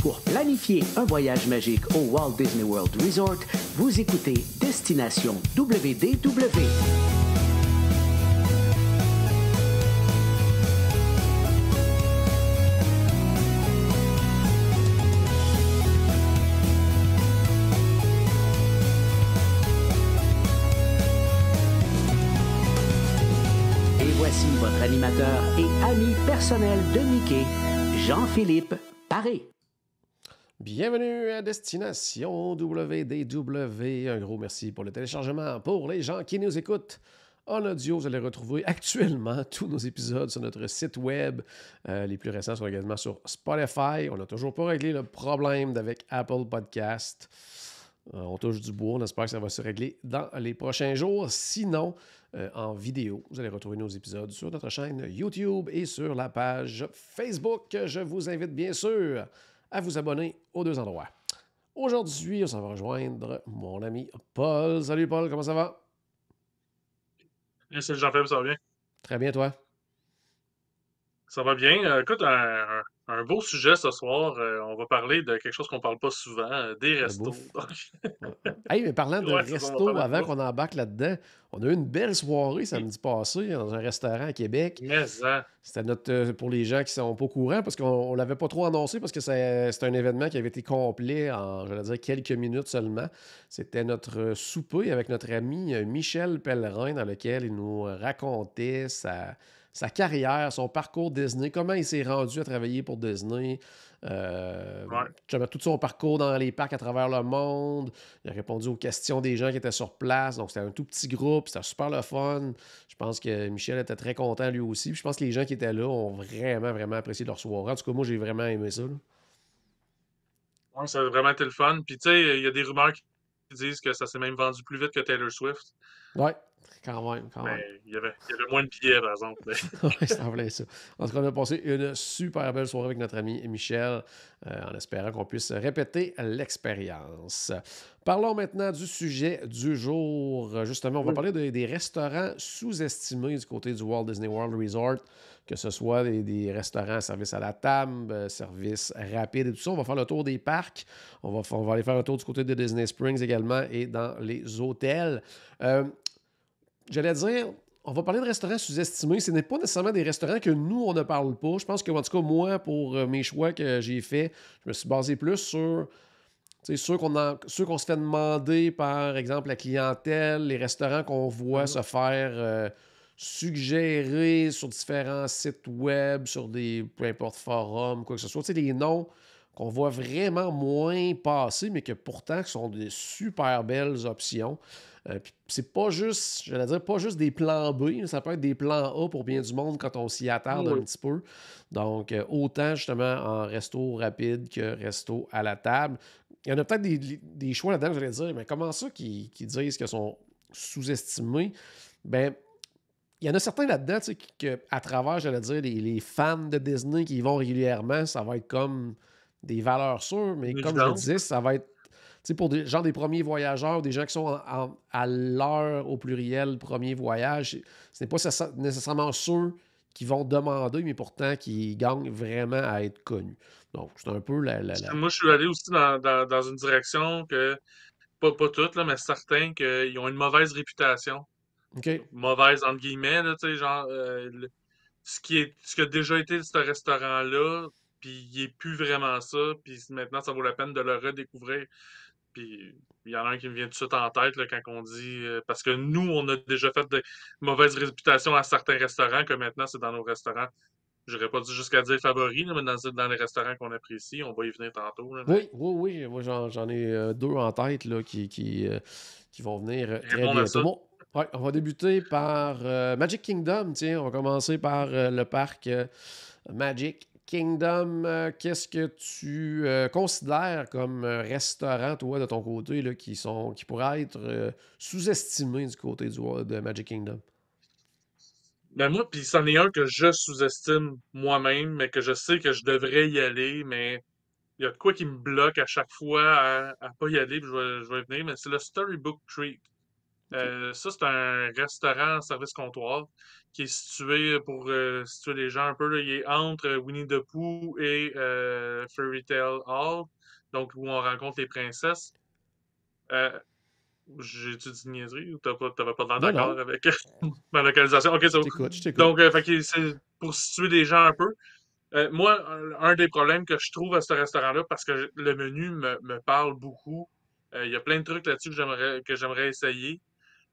Pour planifier un voyage magique au Walt Disney World Resort, vous écoutez Destination WDW. Voici votre animateur et ami personnel de Mickey, Jean-Philippe Paré. Bienvenue à Destination WDW. Un gros merci pour le téléchargement. Pour les gens qui nous écoutent en audio, vous allez retrouver actuellement tous nos épisodes sur notre site web. Les plus récents sont également sur Spotify. On n'a toujours pas réglé le problème avec Apple Podcast. On touche du bois. On espère que ça va se régler dans les prochains jours. Sinon, en vidéo, vous allez retrouver nos épisodes sur notre chaîne YouTube et sur la page Facebook. Je vous invite bien sûr à vous abonner aux deux endroits. Aujourd'hui, on s'en va rejoindre mon ami Paul. Salut Paul, comment ça va? Salut Jean-Philippe, ça va bien? Très bien, toi? Ça va bien. Écoute, un beau sujet ce soir. On va parler de quelque chose qu'on parle pas souvent, des restos. Hey, mais parlant de Ouais, resto, avant qu'on embarque là-dedans, on a eu une belle soirée samedi passé dans un restaurant à Québec. Mais ça. C'était notre pour les gens qui sont pas au courant, parce qu'on ne l'avait pas trop annoncé, parce que c'était un événement qui avait été complet en, j'allais dire, quelques minutes seulement. C'était notre souper avec notre ami Michel Pellerin, dans lequel il nous racontait sa carrière, son parcours Disney, comment il s'est rendu à travailler pour Disney, tout son parcours dans les parcs à travers le monde. Il a répondu aux questions des gens qui étaient sur place. Donc, c'était un tout petit groupe. C'était super le fun. Je pense que Michel était très content lui aussi. Puis je pense que les gens qui étaient là ont vraiment, vraiment apprécié leur soirée. En tout cas, moi, j'ai vraiment aimé ça. Ouais, ça a vraiment été le fun. Puis, tu sais, il y a des rumeurs qui disent que ça s'est même vendu plus vite que Taylor Swift. Ouais. Quand même. Mais il y avait moins de billets, par exemple. Oui, ça en voulait ça. En tout cas, on a passé une super belle soirée avec notre ami Michel, en espérant qu'on puisse répéter l'expérience. Parlons maintenant du sujet du jour. Justement, on va parler des restaurants sous-estimés du côté du Walt Disney World Resort, que ce soit des restaurants service à la table, service rapide et tout ça. On va faire le tour des parcs. On va aller faire un tour du côté de Disney Springs également et dans les hôtels. J'allais dire, on va parler de restaurants sous-estimés. Ce n'est pas nécessairement des restaurants que nous, on ne parle pas. Je pense que, en tout cas, moi, pour mes choix que j'ai faits, je me suis basé plus sur ceux qu'on se fait demander, par exemple, la clientèle, les restaurants qu'on voit se faire suggérer sur différents sites web, sur peu importe, forums, quoi que ce soit. Tu sais, des noms qu'on voit vraiment moins passer, mais que pourtant sont des super belles options. Puis c'est pas juste, j'allais dire, pas juste des plans B, ça peut être des plans A pour bien du monde quand on s'y attarde un petit peu. Donc, autant justement en resto rapide que resto à la table. Il y en a peut-être des choix là-dedans, j'allais dire, mais comment ça qu'ils disent qu'ils sont sous-estimés? Ben, il y en a certains là-dedans, tu sais, qu'à travers, j'allais dire, les fans de Disney qui y vont régulièrement, ça va être comme des valeurs sûres, mais comme je le disais, ça va être pour des premiers voyageurs, des gens qui sont à l'heure au pluriel premier voyage, ce n'est pas nécessairement ceux qui vont demander, mais pourtant qui gagnent vraiment à être connus. Donc, c'est un peu la... Moi, je suis allé aussi dans une direction que, pas toutes, là, mais certains, qu'ils ont une mauvaise réputation. OK. Mauvaise, entre guillemets, là, tu sais, genre, ce qui a déjà été ce restaurant-là, puis il est plus vraiment ça, puis maintenant, ça vaut la peine de le redécouvrir. Puis il y en a un qui me vient tout de suite en tête là, quand on dit... parce que nous, on a déjà fait de mauvaises réputations à certains restaurants, que maintenant, c'est dans nos restaurants. J'aurais pas dit jusqu'à dire favoris, là, mais dans les restaurants qu'on apprécie. On va y venir tantôt. Là, mais... Oui. Moi, j'en ai deux en tête là, qui vont venir très bientôt. Bon, ouais, on va débuter par Magic Kingdom. Tiens, on va commencer par le parc Magic Kingdom. Qu'est-ce que tu considères comme restaurant, toi, de ton côté, là, qui pourraient être sous-estimés du côté de Magic Kingdom? Ben moi, puis c'en est un que je sous-estime moi-même, mais que je sais que je devrais y aller, mais il y a de quoi qui me bloque à chaque fois à pas y aller, puis je vais y venir, mais c'est le Storybook Treat. OK. Ça, c'est un restaurant service comptoir qui est situé, pour situer les gens un peu, là, il est entre Winnie the Pooh et Fairy Tale Hall, donc où on rencontre les princesses. Euh, J'ai-tu dit niaiserie ou t'avais pas l'air Non, d'accord non, avec ma localisation? Ok, c'est bon. je t'écoute. Donc, c'est pour situer les gens un peu. Moi, un des problèmes que je trouve à ce restaurant-là, parce que le menu me parle beaucoup, il y a plein de trucs là-dessus que j'aimerais essayer.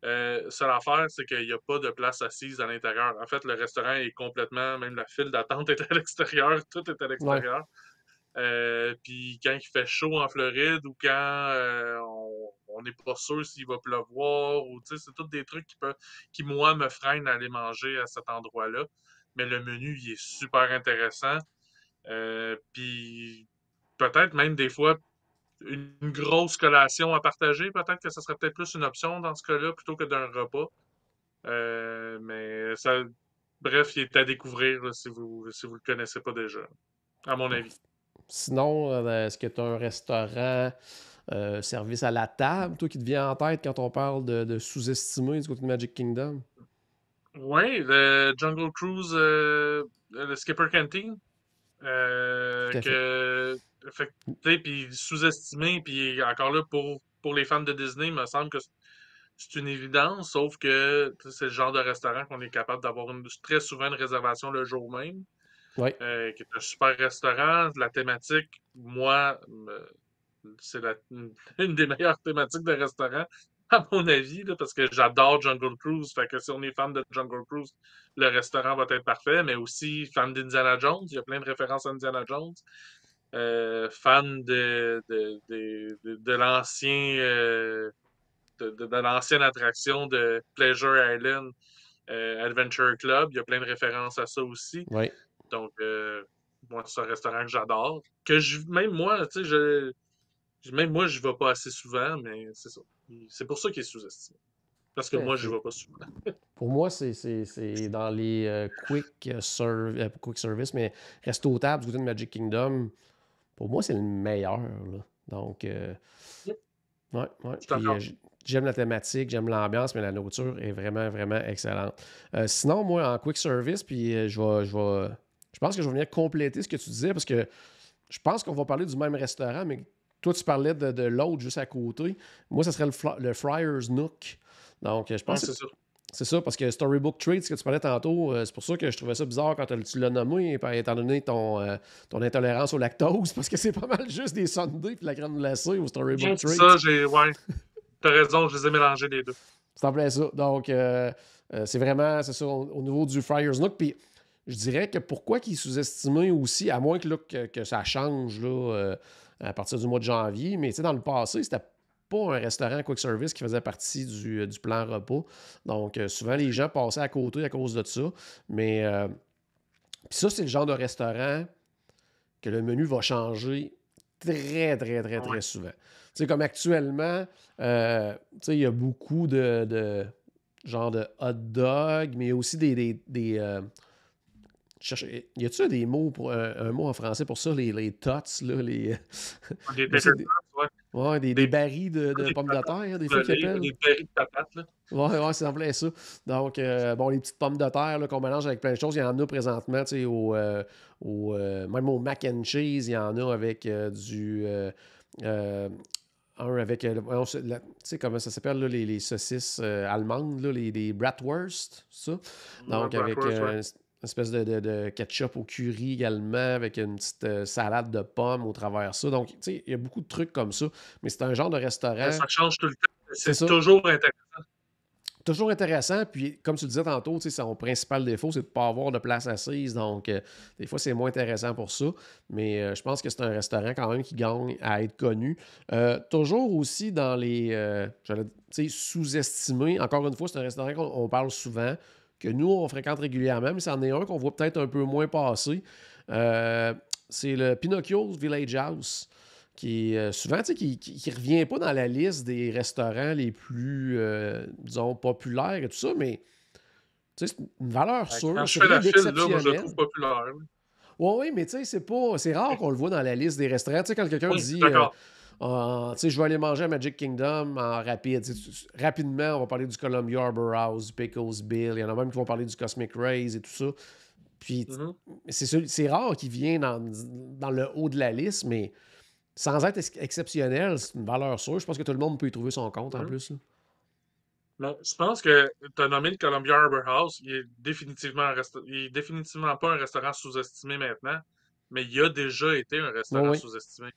Seule affaire, c'est qu'il n'y a pas de place assise à l'intérieur. En fait, le restaurant est complètement, même la file d'attente est à l'extérieur, tout est à Ouais. l'extérieur. Puis quand il fait chaud en Floride ou quand on n'est pas sûr s'il va pleuvoir, ou tu sais, c'est tous des trucs qui, moi, me freinent à aller manger à cet endroit-là. Mais le menu, il est super intéressant. Puis peut-être même des fois une grosse collation à partager, peut-être que ça serait peut-être plus une option dans ce cas-là plutôt que d'un repas. Mais ça, bref, il est à découvrir là, si vous le connaissez pas déjà, à mon avis. Sinon, est-ce que tu as un restaurant, service à la table, toi, qui te vient en tête quand on parle de sous-estimé du côté de Magic Kingdom? Oui, le Jungle Cruise, le Skipper Canteen, Tout à fait. fait, tu sais, puis sous-estimé, puis encore là, pour les fans de Disney, il me semble que c'est une évidence, sauf que tu sais, c'est le genre de restaurant qu'on est capable d'avoir très souvent une réservation le jour même, Oui. qui est un super restaurant. La thématique, moi, c'est une des meilleures thématiques de restaurant, à mon avis, là, parce que j'adore Jungle Cruise. Fait que si on est fan de Jungle Cruise, le restaurant va être parfait, mais aussi fan d'Indiana Jones. Il y a plein de références à Indiana Jones. Fan de l'ancien de l'ancienne attraction de Pleasure Island Adventure Club. Il y a plein de références à ça aussi. Oui. Donc, moi, c'est un restaurant que j'adore. Même moi, tu sais, même moi, je vais pas assez souvent, mais c'est ça. C'est pour ça qu'il est sous-estimé. Parce que Tout à moi, je fait. vais pas souvent. Pour moi, c'est dans les quick service, mais resto table du côté de Magic Kingdom, pour moi, c'est le meilleur, là. Donc, Yep, ouais, ouais. je suis Puis d'accord. j'aime la thématique, j'aime l'ambiance, mais la nourriture est vraiment, vraiment excellente. Sinon, moi, en quick service, puis je pense que je vais venir compléter ce que tu disais, parce que je pense qu'on va parler du même restaurant, mais toi, tu parlais de l'autre juste à côté. Moi, ça serait le Friar's Nook. Donc, je Ouais, pense que c'est ça. c'est ça, parce que Storybook Treats que tu parlais tantôt, c'est pour ça que je trouvais ça bizarre quand tu l'as nommé, étant donné ton intolérance au lactose, parce que c'est pas mal juste des sundaes et de la crème glacée au Storybook Ouais, c'est Treats. ça, ouais. T'as raison, je les ai mélangés les deux. C'est en plein ça. Donc, c'est vraiment, c'est ça, au niveau du Friar's Nook. Puis, je dirais que pourquoi qu'il est sous-estimé aussi, à moins que, là, que ça change là, à partir du mois de janvier, mais tu sais, dans le passé, c'était pas un restaurant quick service qui faisait partie du plan repas. Donc, souvent, les gens passaient à côté à cause de ça. Mais, puis ça, c'est le genre de restaurant que le menu va changer très, très, très, Ouais. très souvent. Tu sais, comme actuellement, tu sais, il y a beaucoup de genre de hot dog, mais il y a aussi y a-tu des mots pour un mot en français pour ça, les tots, là, Des mais tater c'est tots, ouais. ouais, des Des, barils de des pommes de patates terre, des fois qu'ils volées, appellent. des berries de patates, là. Ouais, ouais, c'est en plein ça. Donc, bon, les petites pommes de terre là, qu'on mélange avec plein de choses, il y en a présentement, tu sais, même au mac and cheese, il y en a avec euh, un avec, tu sais comment ça s'appelle, là, les saucisses allemandes, là, les bratwurst, ça. Ouais, Donc, avec bratwurst, ouais. une espèce de ketchup au curry également, avec une petite salade de pommes au travers de ça. Donc, tu sais, il y a beaucoup de trucs comme ça. Mais c'est un genre de restaurant, Ça change tout le temps. c'est C'est ça, toujours intéressant. toujours intéressant. Puis, comme tu le disais tantôt, tu sais, son principal défaut, c'est de ne pas avoir de place assise. Donc, des fois, c'est moins intéressant pour ça. Mais je pense que c'est un restaurant quand même qui gagne à être connu. Toujours aussi dans les, tu sais, sous-estimés. Encore une fois, c'est un restaurant qu'on parle souvent, que nous, on fréquente régulièrement, mais c'en est un qu'on voit peut-être un peu moins passer. C'est le Pinocchio's Village House qui est souvent, tu sais, qui revient pas dans la liste des restaurants les plus, disons, populaires et tout ça, mais tu sais, c'est une valeur Quand sûre, je c'est fais rien la file, là, moi, je le d'exceptionnel. trouve populaire, là. Oui, oui, mais tu sais, c'est rare qu'on le voit dans la liste des restaurants. Tu sais, quand quelqu'un Oui, je suis dit d'accord. Tu sais, je vais aller manger à Magic Kingdom en rapide. Rapidement, on va parler du Columbia Arbor House, du Pecos Bill. Il y en a même qui vont parler du Cosmic Rays et tout ça. Puis Mhm. c'est rare qu'il vienne dans le haut de la liste, mais sans être exceptionnel, c'est une valeur sûre. Je pense que tout le monde peut y trouver son compte en Mhm. plus, là. Mais je pense que tu as nommé le Columbia Arbor House. Il est définitivement pas un restaurant sous-estimé maintenant, mais il a déjà été un Oui, restaurant oui. sous-estimé.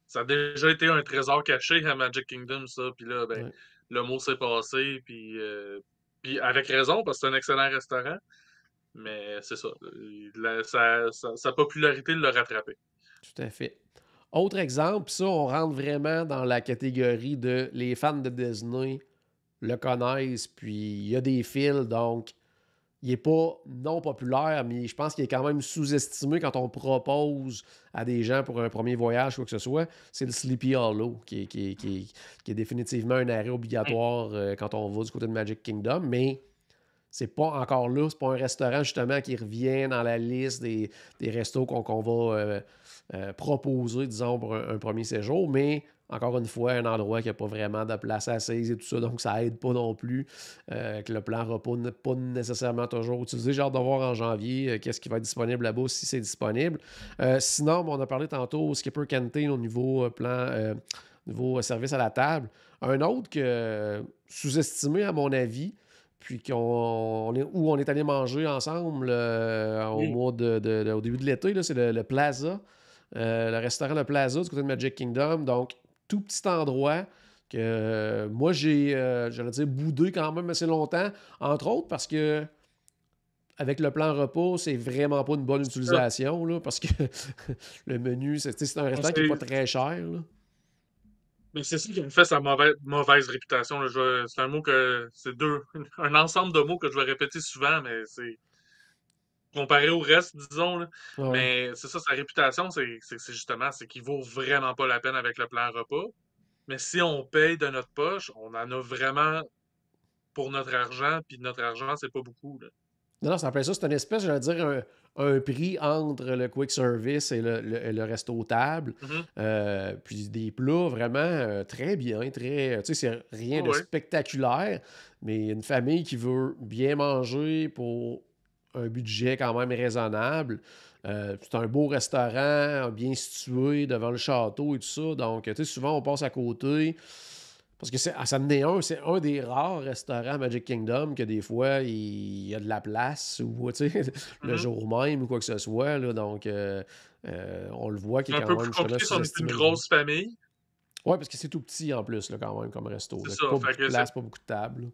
Ça a déjà été un trésor caché à Magic Kingdom, ça. Puis là, ben, Ouais, le mot s'est passé, puis avec raison, parce que c'est un excellent restaurant. Mais c'est ça. Sa popularité l'a rattrapé. tout à fait. Autre exemple, ça, on rentre vraiment dans la catégorie de les fans de Disney le connaissent, puis il y a des fils, donc il n'est pas non populaire, mais je pense qu'il est quand même sous-estimé quand on propose à des gens pour un premier voyage, quoi que ce soit. C'est le Sleepy Hollow, qui est définitivement un arrêt Mm. obligatoire quand on va du côté de Magic Kingdom, mais c'est pas encore là, c'est pas un restaurant justement qui revient dans la liste des restos qu'on va proposer, disons, pour un premier séjour, mais encore une fois, un endroit qui n'a pas vraiment de place assise et tout ça, donc ça aide pas non plus, que le plan repas n'est pas nécessairement toujours utilisé. J'ai hâte de voir en janvier qu'est-ce qui va être disponible là-bas, si c'est disponible. Sinon, on a parlé tantôt au Skipper Canteen au niveau niveau service à la table. Un autre que sous-estimé à mon avis, puis où on est allé manger ensemble au Oui. mois au début de l'été, là, c'est le Plaza, le restaurant Le Plaza du côté de Magic Kingdom. Donc, tout petit endroit que moi, j'allais dire, boudé quand même assez longtemps, entre autres parce que avec le plan repas, c'est vraiment pas une bonne C'est ça. utilisation, là, parce que le menu, c'est un restaurant qui n'est pas C'est très cher, là. mais c'est ça qui me fait sa mauvaise réputation, là. C'est un mot que. C'est un ensemble de mots que je vais répéter souvent, mais c'est comparé au reste, disons, là. Ouais. Mais c'est ça, sa réputation, c'est justement, c'est qu'il vaut vraiment pas la peine avec le plan repas. Mais si on paye de notre poche, on en a vraiment pour notre argent, puis notre argent, c'est pas beaucoup, là. Non, non, ça s'appelle ça. C'est une espèce, j'allais dire, un prix entre le quick service et le resto table. Mhm. Puis des plats vraiment très bien, très. Tu sais, c'est rien Ouais, de ouais. spectaculaire, mais une famille qui veut bien manger pour un budget quand même raisonnable. C'est un beau restaurant, bien situé devant le château et tout ça. Donc, tu sais, souvent, on passe à côté. Parce que ça en est c'est un des rares restaurants à Magic Kingdom que des fois, il y a de la place ou tu sais, le Mhm. jour même ou quoi que ce soit. Là, donc, on le voit qui est C'est un quand peu plus même justement compliqué si on est une sous-estimé. grosse famille. Oui, parce que c'est tout petit en plus, là, quand même, comme resto. C'est Là. ça. Pas Fait beaucoup de que place, pas beaucoup de tables.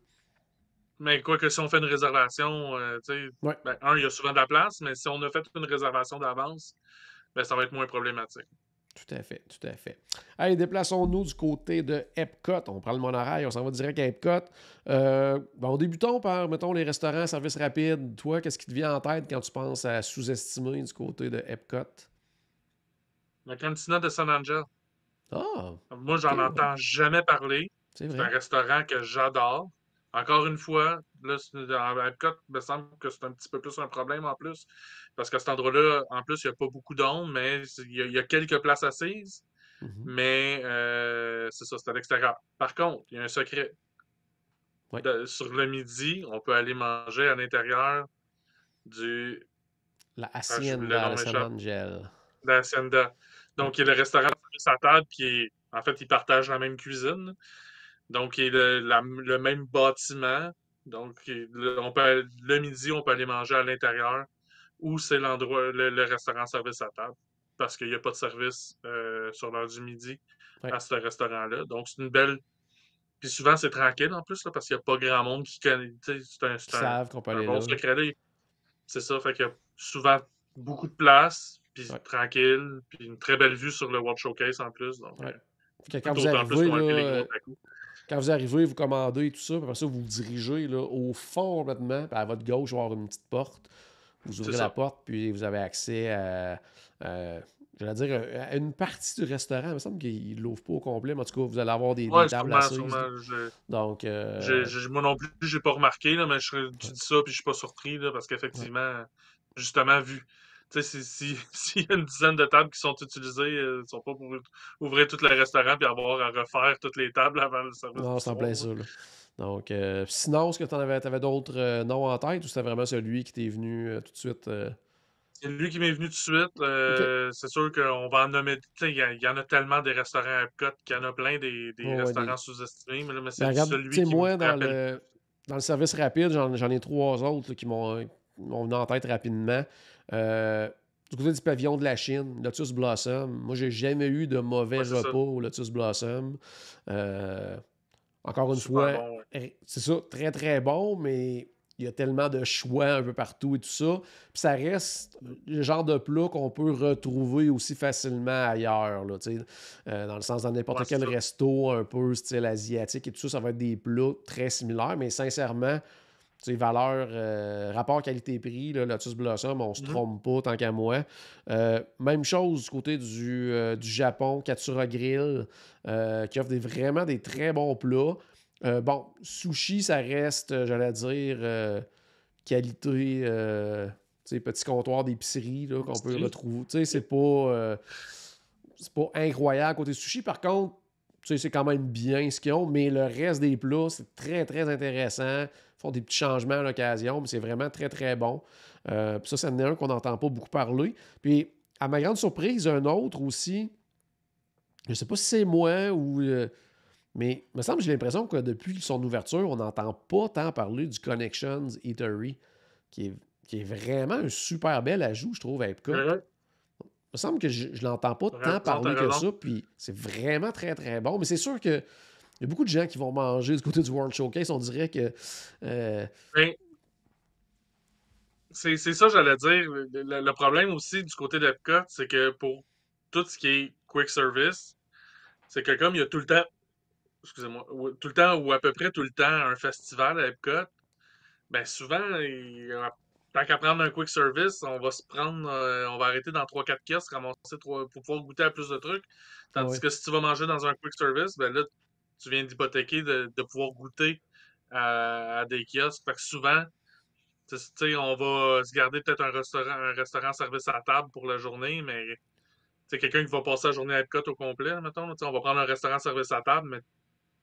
mais quoi que si on fait une réservation, tu sais, Oui, ben, il y a souvent de la place, mais si on a fait une réservation d'avance, ben, ça va être moins problématique. tout à fait, tout à fait. Allez, déplaçons-nous du côté de Epcot. On prend le monorail, on s'en va direct à Epcot. Bon, débutons par, mettons, les restaurants, services rapides. Toi, qu'est-ce qui te vient en tête quand tu penses à sous-estimer du côté de Epcot? La cantina de San Angel, Ah, moi, ok, j'en ouais, entends jamais parler. c'est C'est un vrai. restaurant que j'adore. Encore une fois, là, à Epcot, il me semble que c'est un petit peu plus un problème en plus. Parce qu'à cet endroit-là, en plus, il n'y a pas beaucoup d'ombre, mais il y a quelques places assises. Mhm. Mais c'est ça, c'est à l'extérieur. Par contre, il y a un secret. Ouais. Sur le midi, on peut aller manger à l'intérieur du. La Le Hacienda nom de San m'échappe. Angel. D'Hacienda. Ouais. Donc, il y a le restaurant de service à table qui est. En fait, ils partagent la même cuisine. Donc, il est le même bâtiment. Donc, le midi, on peut aller manger à l'intérieur ou c'est l'endroit, le restaurant service à table. Parce qu'il n'y a pas de service sur l'heure du midi Ouais. à ce restaurant-là. Donc, c'est une belle. Puis souvent, c'est tranquille en plus, là, parce qu'il n'y a pas grand monde qui connaît. Tu sais, Qui savent qu'on peut un aller bon là. secret là. C'est ça. Fait qu'il y a souvent beaucoup de place, puis Ouais. tranquille, puis une très belle vue sur le World Showcase en plus. Donc, Ouais. Fait que tout autant plus qu'on a fait les gros à coup. quand vous arrivez, vous commandez et tout ça, puis après ça, vous vous dirigez là, au fond complètement, puis à votre gauche, il va y avoir une petite porte. Vous C'est ouvrez la ça. porte, puis vous avez accès j'allais dire, à une partie du restaurant. Il me semble qu'il ne l'ouvre pas au complet, mais en tout cas, vous allez avoir des Ouais, tables sûrement, assises. Là. sûrement. Donc, Moi non plus, j'ai pas remarqué, là, mais tu ouais. dis ça, puis je suis pas surpris, là, parce Ouais. qu'effectivement, justement, vu. Tu sais, s'il y a une dizaine de tables qui sont utilisées, ils sont pas pour ouvrir tout le restaurant puis avoir à refaire toutes les tables avant le service Non, du c'est en soir, plein là. ça, là. Donc, sinon, est-ce que t'avais d'autres noms en tête ou c'était vraiment celui qui t'est venu tout de suite? C'est lui qui m'est venu tout de suite. OK. C'est sûr qu'on va en nommer. Tu sais, il y en a tellement des restaurants à Epcot qu'il y en a plein des Ouais, ouais, restaurants sous-estimés, mais ben, c'est regarde, tu celui sais, qui me moi, rappelle le plus. dans le service rapide, j'en ai trois autres là, qui m'ont venu en tête rapidement. Euh, du côté du pavillon de la Chine, Lotus Blossom. Moi, j'ai jamais eu de mauvais Ouais, c'est ça. repas au Lotus Blossom. Euh, Encore une Super fois, bon, ouais. c'est ça, très très bon, mais il y a tellement de choix un peu partout et tout ça. Puis ça reste le genre de plat qu'on peut retrouver aussi facilement ailleurs, là, tu sais. Dans le sens, dans Ouais, n'importe c'est quel ça. resto un peu style asiatique et tout ça, ça va être des plats très similaires, mais sincèrement, tu sais, valeur, rapport qualité-prix, là, Lotus Blossom, on se Mhm. trompe pas tant qu'à moi. Même chose du côté du Japon, Katsura Grill, qui offre vraiment des très bons plats. Bon, sushi, ça reste, j'allais dire, qualité, tu sais, petit comptoir d'épicerie là, qu'on peut Épicerie. retrouver. Tu sais, Ok. c'est pas incroyable côté sushi. Par contre, tu sais, c'est quand même bien ce qu'ils ont, mais le reste des plats, c'est très, très intéressant. Ils font des petits changements à l'occasion, mais c'est vraiment très, très bon. Puis ça, c'en est un qu'on n'entend pas beaucoup parler. Puis, à ma grande surprise, un autre aussi, je sais pas si c'est moi ou. Mais il me semble, j'ai l'impression que depuis son ouverture, on n'entend pas tant parler du Connections Eatery, qui est, qui est vraiment un super bel ajout, je trouve, à Epcot. Ouais, Il me semble que je ne l'entends pas t'as tant raison, t'as parler que raison. ça, puis c'est vraiment très, très bon. Mais c'est sûr qu'il y a beaucoup de gens qui vont manger du côté du World Showcase. On dirait que. euh, Ben, c'est ça, j'allais dire. Le problème aussi du côté d'Epcot, c'est que pour tout ce qui est quick service, c'est que comme il y a tout le temps, excusez-moi, tout le temps ou à peu près tout le temps un festival à Epcot, ben souvent, tant qu'à prendre un quick service, on va se prendre, on va arrêter dans trois quatre kiosques, ramasser pour pouvoir goûter à plus de trucs. Tandis ouais, que si tu vas manger dans un quick service, ben là, tu viens d'hypothéquer de pouvoir goûter à des kiosques. Fait que souvent, tu sais, on va se garder peut-être un restaurant service à table pour la journée, mais c'est quelqu'un qui va passer la journée à Epcot au complet, mettons. Tu sais, on va prendre un restaurant service à table, mais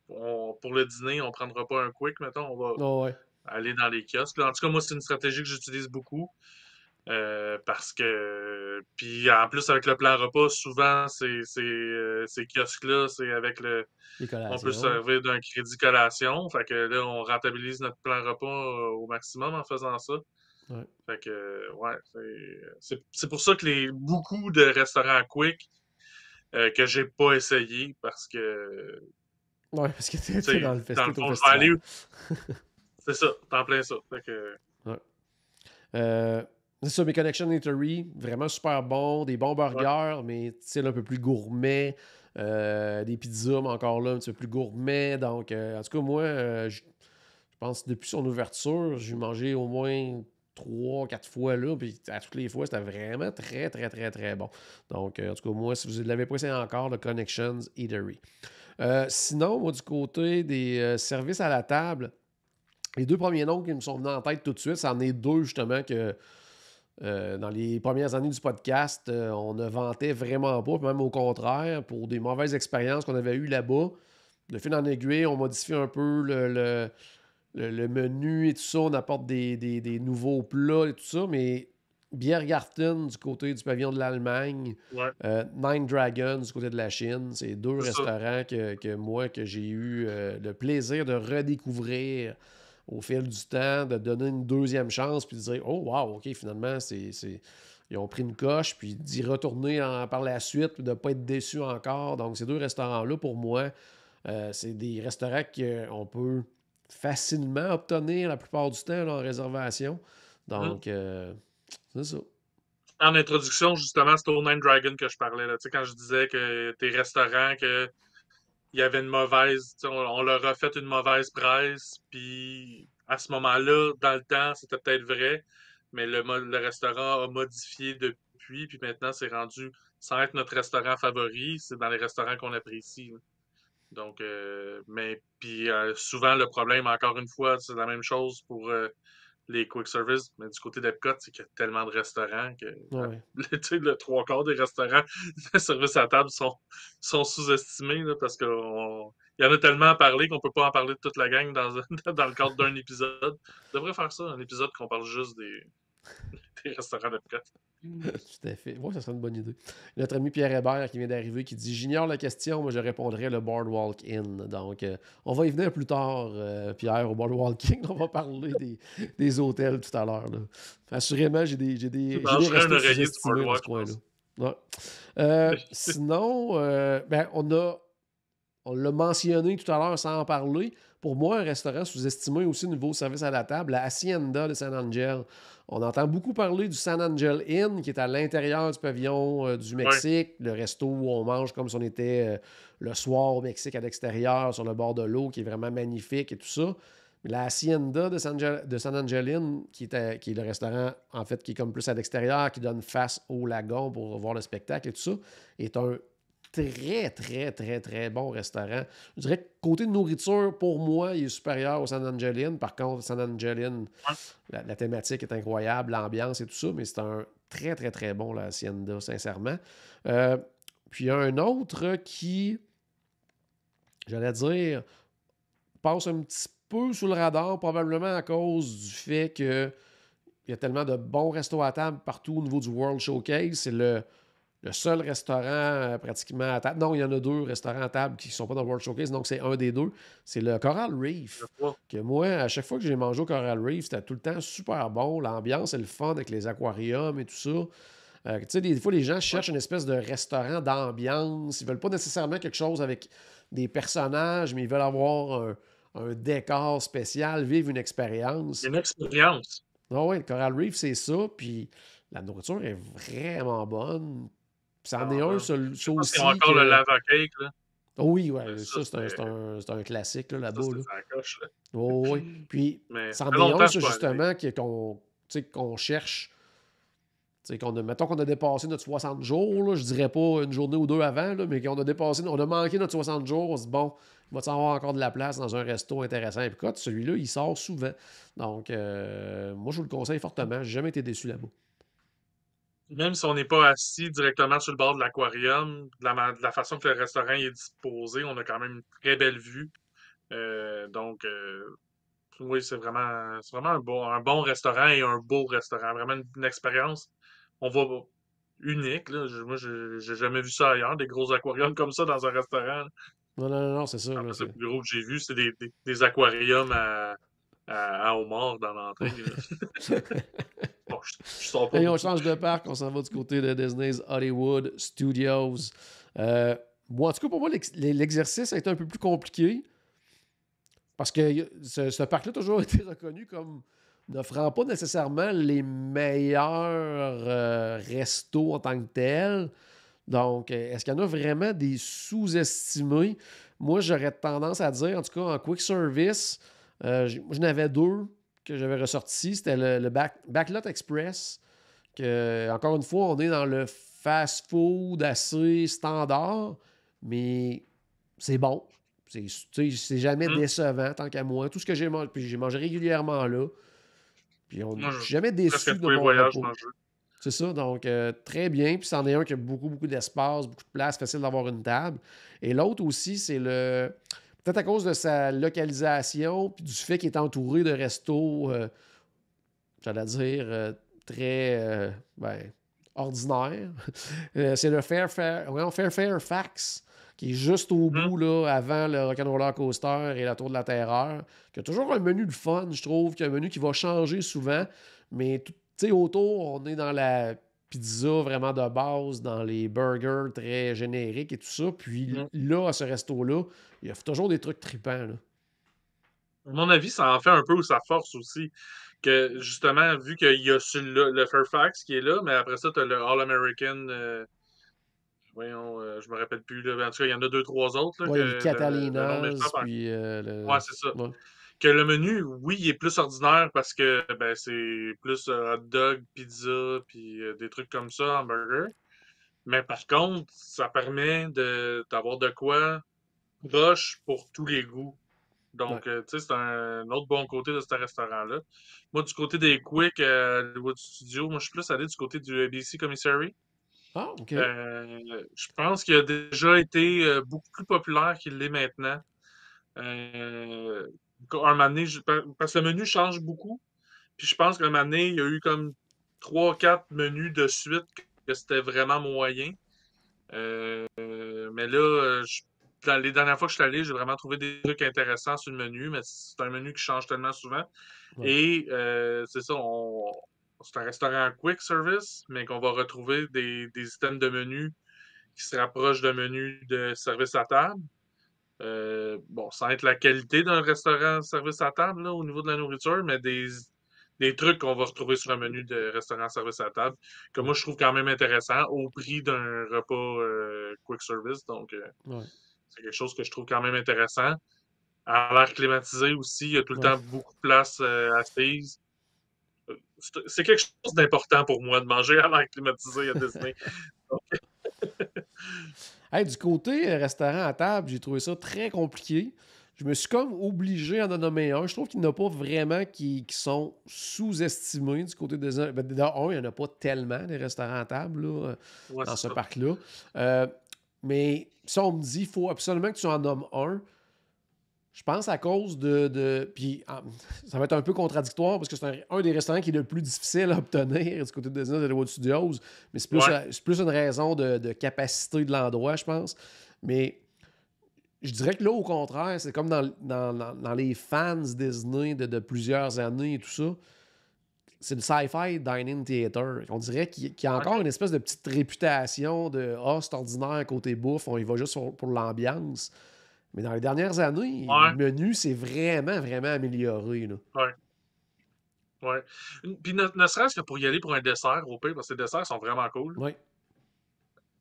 pour le dîner, on prendra pas un quick, mettons. On va ouais, aller dans les kiosques. En tout cas, moi, c'est une stratégie que j'utilise beaucoup. Parce que. Puis en plus, avec le plan repas, souvent, ces kiosques-là, c'est avec le. les On peut se collations. servir d'un crédit collation. Fait que là, on rentabilise notre plan repas au maximum en faisant ça. Ouais. Fait que, ouais, c'est pour ça que beaucoup de restaurants quick que j'ai pas essayé parce que, Ouais, parce que tu t'es sais, dans le dans le festival au fond, je vais festival. aller. C'est ça, t'en plein ça. Fait que, Ouais. Euh, c'est ça, mes Connection Eatery, vraiment super bon, des bons ouais. burgers, mais style un peu plus gourmet. Des pizzas, mais encore là, un petit peu plus gourmet. Donc, en tout cas, moi, je pense que depuis son ouverture, j'ai mangé au moins trois, quatre fois là, puis à toutes les fois, c'était vraiment très, très, très, très bon. Donc, en tout cas, moi, si vous ne l'avez pas essayé encore, le Connections Eatery. Sinon, moi, du côté des services à la table, les deux premiers noms qui me sont venus en tête tout de suite, c'en est deux justement que dans les premières années du podcast, on ne vantait vraiment pas, puis même au contraire, pour des mauvaises expériences qu'on avait eues là-bas. De fil en aiguille, on modifie un peu le menu et tout ça, on apporte des nouveaux plats et tout ça, mais Biergarten du côté du pavillon de l'Allemagne, Ouais, Nine Dragons du côté de la Chine, c'est deux c'est ça. restaurants que j'ai eu le plaisir de redécouvrir au fil du temps, de donner une deuxième chance, puis de dire oh wow, ok, finalement, ils ont pris une coche, puis d'y retourner par la suite, puis de ne pas être déçu encore. Donc, ces deux restaurants-là, pour moi, c'est des restaurants qu'on peut facilement obtenir la plupart du temps là, en réservation. Mhm. Donc, c'est ça. En introduction, justement, c'était au Nine Dragon que je parlais. Là. Tu sais, quand je disais que tes restaurants, que il y avait une mauvaise, tu sais, on leur a fait une mauvaise presse, puis à ce moment-là, dans le temps, c'était peut-être vrai, mais le restaurant a modifié depuis, puis maintenant, c'est rendu, sans être notre restaurant favori, c'est dans les restaurants qu'on apprécie. Là. Donc, mais puis souvent, le problème, encore une fois, c'est la même chose pour les quick service, mais du côté d'Epcot, c'est qu'il y a tellement de restaurants que Ouais. tu sais, le trois quarts des restaurants de service à table sont sous-estimés là, parce qu'il y en a tellement à parler qu'on peut pas en parler de toute la gang dans le cadre d'un épisode. On devrait faire ça, un épisode qu'on parle juste des restaurants d'Epcot. Tout à fait. Oui, ça serait une bonne idée. Notre ami Pierre Hébert qui vient d'arriver, qui dit J'ignore la question, mais je répondrai le Boardwalk Inn. Donc, on va y venir plus tard, Pierre, au Boardwalk Inn. On va parler des hôtels tout à l'heure. Là. Assurément, j'ai Tu des brancherais un restos oreiller du sous-estimés dans ce Boardwalk, je coin-là. pense. Ouais. Sinon, ben, on l'a mentionné tout à l'heure sans en parler. Pour moi, un restaurant sous-estimé aussi au niveau service à la table, la Hacienda de San Angel. On entend beaucoup parler du San Angel Inn, qui est à l'intérieur du pavillon du Ouais. Mexique, le resto où on mange comme si on était le soir au Mexique à l'extérieur, sur le bord de l'eau, qui est vraiment magnifique et tout ça. Mais la Hacienda de San Angel Inn, qui est le restaurant, en fait, qui est comme plus à l'extérieur, qui donne face au lagon pour voir le spectacle et tout ça, est un très, très, très, très bon restaurant. Je dirais que côté de nourriture, pour moi, il est supérieur au San Angelin. Par contre, San Angelin, Ouais. la thématique est incroyable, l'ambiance et tout ça, mais c'est un très, très, très bon, la Hacienda, sincèrement. Puis il y a un autre qui, j'allais dire, passe un petit peu sous le radar, probablement à cause du fait que il y a tellement de bons restos à table partout au niveau du World Showcase. C'est le seul restaurant pratiquement à table. Non, il y en a deux restaurants à table qui ne sont pas dans le World Showcase, donc c'est un des deux. C'est le Coral Reef. Que moi, à chaque fois que j'ai mangé au Coral Reef, c'était tout le temps super bon. L'ambiance est le fun avec les aquariums et tout ça. Tu sais, des fois, les gens cherchent une espèce de restaurant d'ambiance. Ils veulent pas nécessairement quelque chose avec des personnages, mais ils veulent avoir un décor spécial, vivre une expérience. Une expérience. Ah oui, le Coral Reef, c'est ça. Puis la nourriture est vraiment bonne. Puis c'en est un, ça Je sais pas s'ils ont aussi encore le que. lava cake, là. Oh oui, Mais ouais, ça, c'était c'est un classique là, ça, là-bas. c'était Là. sa coche, là. Oh oui. Puis Mais ça c'en fait est longtemps un, que je ça, suis pas allé. justement, qu'on cherche. Mettons qu'on a dépassé notre 60 jours, là, je dirais pas une journée ou deux avant, là, mais qu'on a dépassé, on a manqué notre 60 jours, on se dit bon, il va-tu avoir encore de la place dans un resto intéressant? Et puis, écoute, celui-là, il sort souvent. Donc, moi, je vous le conseille fortement. J'ai jamais été déçu là-bas. Même si on n'est pas assis directement sur le bord de l'aquarium, de la façon que le restaurant est disposé, on a quand même une très belle vue. Donc, oui, c'est vraiment un bon restaurant et un beau restaurant. Vraiment une expérience. On va unique, là. Moi, j'ai jamais vu ça ailleurs, des gros aquariums comme ça dans un restaurant. Non, non, non, non, c'est ça. En Là, fait, le plus gros que j'ai vu, c'est des aquariums à homards dans l'entrée, là. Bon, je sors pas Hey, on beaucoup. change de parc, on s'en va du côté de Disney's Hollywood Studios. Bon, en tout cas, pour moi, l'exercice a été un peu plus compliqué parce que ce parc-là a toujours été reconnu comme n'offrant pas nécessairement les meilleurs restos en tant que tels. Donc, est-ce qu'il y en a vraiment des sous-estimés? Moi, j'aurais tendance à dire, en tout cas, en quick service, moi, j'en avais deux que j'avais ressortis. C'était le Backlot Express, que, encore une fois, on est dans le fast-food assez standard, mais c'est bon. C'est jamais Hum. décevant, tant qu'à moi. Tout ce que j'ai mangé, puis j'ai mangé régulièrement là. Puis Moi, je suis jamais presque à déçu de tous les mon voyages, je repas. mange. C'est ça, donc très bien. Puis c'en est un qui a beaucoup, beaucoup d'espace, beaucoup de place, facile d'avoir une table. Et l'autre aussi, c'est le. Peut-être à cause de sa localisation, puis du fait qu'il est entouré de restos, j'allais dire, très ordinaires. C'est le Fairfax, qui est juste au Hum. bout, là, avant le Rock'n'Roller Coaster et la Tour de la Terreur, qui a toujours un menu de fun, je trouve, qui a un menu qui va changer souvent, mais tu sais, autour, on est dans la pizza vraiment de base, dans les burgers très génériques et tout ça. Puis Hum. là, à ce resto-là, il y a toujours des trucs tripants. Là. À mon avis, ça en fait un peu sa force aussi. Que justement, vu qu'il y a le Fairfax qui est là, mais après ça, tu as le All-American. Voyons, je me rappelle plus. Là. En tout cas, il y en a deux, trois autres là, Ouais, il y a le que le nom Catalinas, m'échappe. puis Ouais, c'est ça. ouais. Que le menu, oui, il est plus ordinaire parce que ben, c'est plus hot dog, pizza, puis des trucs comme ça, hamburger. Mais par contre, ça permet d'avoir de quoi proche pour tous les goûts. Ouais. Donc, tu sais, c'est un autre bon côté de ce restaurant-là. Moi, du côté des Quick, Hollywood Studio, moi, je suis plus allé du côté du ABC Commissary. Ah, OK. Je pense qu'il a déjà été beaucoup plus populaire qu'il l'est maintenant. Un moment donné, parce que le menu change beaucoup. Puis je pense qu'un moment donné, il y a eu comme 3-4 menus de suite que c'était vraiment moyen. Mais là, dans les dernières fois que je suis allé, j'ai vraiment trouvé des trucs intéressants sur le menu, mais c'est un menu qui change tellement souvent. Ouais. Et c'est ça, c'est un restaurant quick service, mais qu'on va retrouver des items de menu qui se rapprochent d'un menu de service à table. Bon, sans être la qualité d'un restaurant service à table là, au niveau de la nourriture, mais des trucs qu'on va retrouver sur un menu de restaurant service à table, que Ouais. moi je trouve quand même intéressant au prix d'un repas quick service. Donc, Ouais. c'est quelque chose que je trouve quand même intéressant. À l'air climatisé aussi, il y a tout le Ouais. temps beaucoup de place assise. C'est quelque chose d'important pour moi de manger à l'air climatisé à Disney. Donc, Hey, du côté restaurant à table, j'ai trouvé ça très compliqué. Je me suis comme obligé à en nommer un. Je trouve qu'il n'y en a pas vraiment qui sont sous-estimés du côté des... Ben, il n'y en a pas tellement des restaurants à table là, ouais, dans c'est ce ça. parc-là. Euh, mais si on me dit, il faut absolument que tu en nommes un, je pense à cause puis ça va être un peu contradictoire parce que c'est un des restaurants qui est le plus difficile à obtenir du côté de Disney de Hollywood Studios. Mais Ouais, c'est plus une raison de capacité de l'endroit, je pense. Mais je dirais que là, au contraire, c'est comme dans les fans Disney de plusieurs années et tout ça. C'est le Sci-Fi Dining Theater. On dirait qu'il y a encore ok. une espèce de petite réputation de c'est ordinaire côté bouffe, on y va juste pour l'ambiance. Mais dans les dernières années, le Ouais, menu s'est vraiment, vraiment amélioré. Là. ouais. Ouais. Puis ne serait-ce que pour y aller pour un dessert, au pire, parce que les desserts sont vraiment cool. Oui.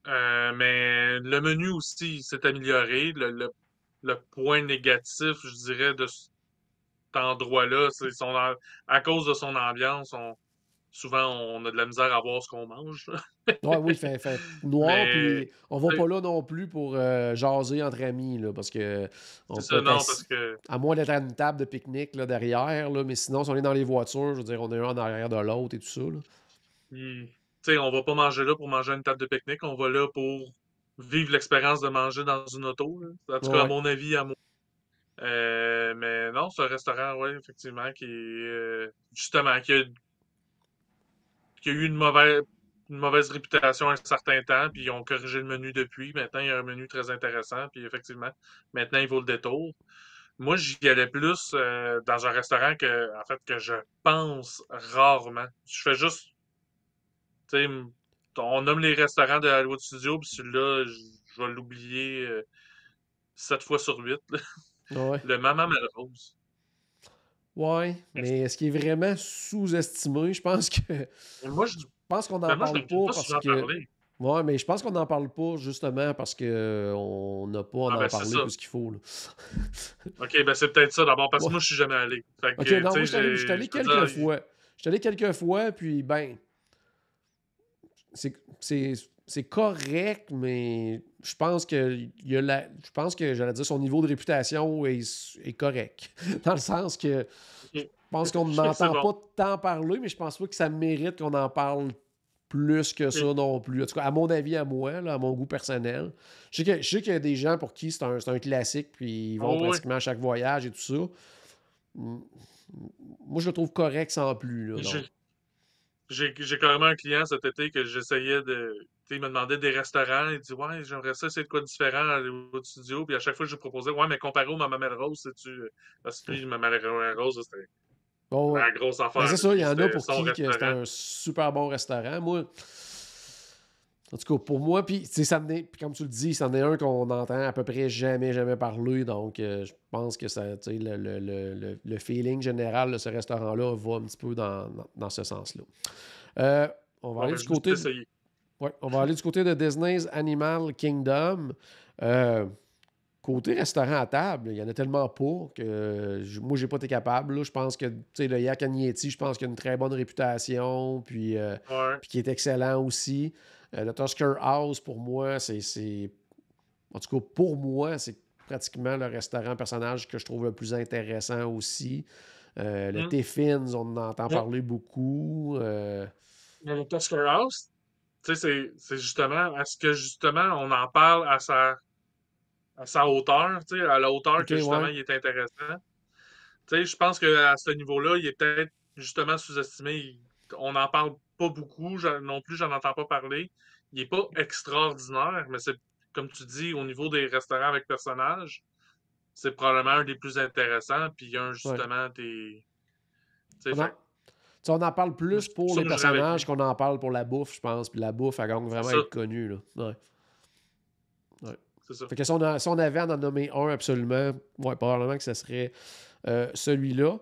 Mais le menu aussi s'est amélioré. Le point négatif, je dirais, de cet endroit-là, c'est à cause de son ambiance, souvent on a de la misère à voir ce qu'on mange. Ouais, oui, fait noir, Mais puis on va tu sais, pas là non plus pour jaser entre amis, là, parce que on c'est peut ça, être non, parce assis, que à moins d'être à une table de pique-nique là, derrière, là, mais sinon, si on est dans les voitures, je veux dire, on est un en arrière de l'autre et tout ça. Là. tu sais, on va pas manger là pour manger à une table de pique-nique, on va là pour vivre l'expérience de manger dans une auto, là. En tout cas, à Ouais, mon avis, à moi. Mais non, c'est un restaurant, ouais, effectivement, qui est justement qui a eu une mauvaise réputation un certain temps, puis ils ont corrigé le menu depuis. Maintenant, il y a un menu très intéressant, puis effectivement, maintenant, il vaut le détour. Moi, j'y allais plus dans un restaurant en fait, que je pense rarement. Je fais juste, tu sais, on nomme les restaurants de Hollywood Studio, puis celui-là, je vais l'oublier 7 fois sur 8. ouais. Le Maman Melrose. Ouais, mais est-ce qu'il est vraiment sous-estimé? Je pense que Moi, je, je pense qu'on ben n'en moi, je parle n'entends pas pas parce souvent que. parler. Ouais, mais je pense qu'on n'en parle pas justement parce que on n'a pas à Ah en ben, c'est parler ça. plus qu'il faut. Là. OK, ben c'est peut-être ça d'abord, parce que Ouais. moi, je suis jamais allé. Fait OK, que, tu non, moi, sais, je suis allé je me quelques dis, fois. Je suis allé quelques fois, puis ben, c'est c'est- c'est correct, mais je pense que je pense que j'allais dire son niveau de réputation est correct. Dans le sens que je OK, pense qu'on c'est n'entend bon. pas tant parler, mais je pense pas que ça mérite qu'on en parle plus que ça OK, non plus. En tout cas, à mon avis, à moi, là, à mon goût personnel. Je sais qu'il y a des gens pour qui c'est un classique, puis ils vont oh, oui. pratiquement à chaque voyage et tout ça. Mm, Moi, je le trouve correct sans plus. Là, donc. J'ai j'ai carrément un client cet été que j'essayais de. Tu sais, il me demandait des restaurants. Il dit, ouais, j'aimerais ça, c'est de quoi différent à Hollywood Studio. Puis à chaque fois, je lui proposais, ouais, mais comparé au Mama Melrose, sais-tu. Parce que lui, Mama Melrose, c'était Bon, ouais. la grosse Ben, affaire. c'est ça, il y Lui, en a c'était pour son qui que c'était restaurant. un super bon restaurant. Moi, en tout cas, pour moi, puis puis comme tu le dis, c'en est un qu'on entend à peu près jamais, jamais parler. Donc, je pense que ça, tu sais, le feeling général de ce restaurant-là va un petit peu dans ce sens-là. On va Bon, aller ben, du je me suis côté essayé. ouais, on va aller du côté de Disney's Animal Kingdom. Euh, Côté restaurant à table, il y en a tellement pas que moi, j'ai pas été capable. Là. Je pense que tu sais, le Yak Agnetti, je pense qu'il a une très bonne réputation, Ouais. puis qui est excellent aussi. Le Tusker House, pour moi, en tout cas, pour moi, pratiquement le restaurant personnage que je trouve le plus intéressant aussi. Le Hmm. Tiffins, on en entend Ouais. parler beaucoup. Mais le Tusker House, tu sais, c'est justement, est-ce que justement on en parle à sa hauteur, tu sais, à la hauteur OK, que justement ouais. il est intéressant? Tu sais, je pense qu'à ce niveau-là, il est peut-être justement sous-estimé. On n'en parle pas beaucoup, non plus, j'en entends pas parler. Il est pas extraordinaire, mais c'est, comme tu dis, au niveau des restaurants avec personnages, c'est probablement un des plus intéressants, puis un Ouais. justement des. Tu sais, On en, fait tu sais, on en parle moi, plus c'est pour pour ça les que j'irais avec personnages lui. qu'on en parle pour la bouffe, je pense. Puis la bouffe, elle gagne C'est vraiment à ça, être connue, là. Ouais. Ouais. c'est ça. Fait que si on avait à en nommer un absolument, ouais, probablement que ce serait celui-là.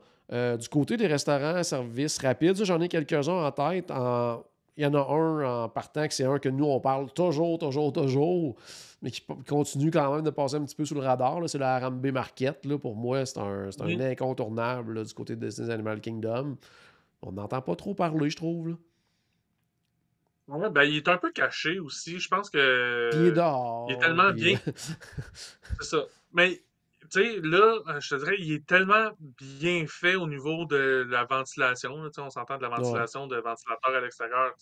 Du côté des restaurants à service rapide, j'en ai quelques-uns en tête. Il y en a un en partant que c'est un que nous, on parle toujours, toujours, toujours, mais qui continue quand même de passer un petit peu sous le radar. C'est le Harambe Market. Là, pour moi, c'est un Mhm. incontournable là, du côté de Disney's Animal Kingdom. On n'entend pas trop parler, je trouve. Là. Ouais, ben, il est un peu caché aussi. Je pense Puis il est que il est dehors, tellement puis... bien. C'est ça. Mais, tu sais, là, je te dirais, il est tellement bien fait au niveau de la ventilation. Là, tu sais, on s'entend de la ouais. ventilation de ventilateur à l'extérieur.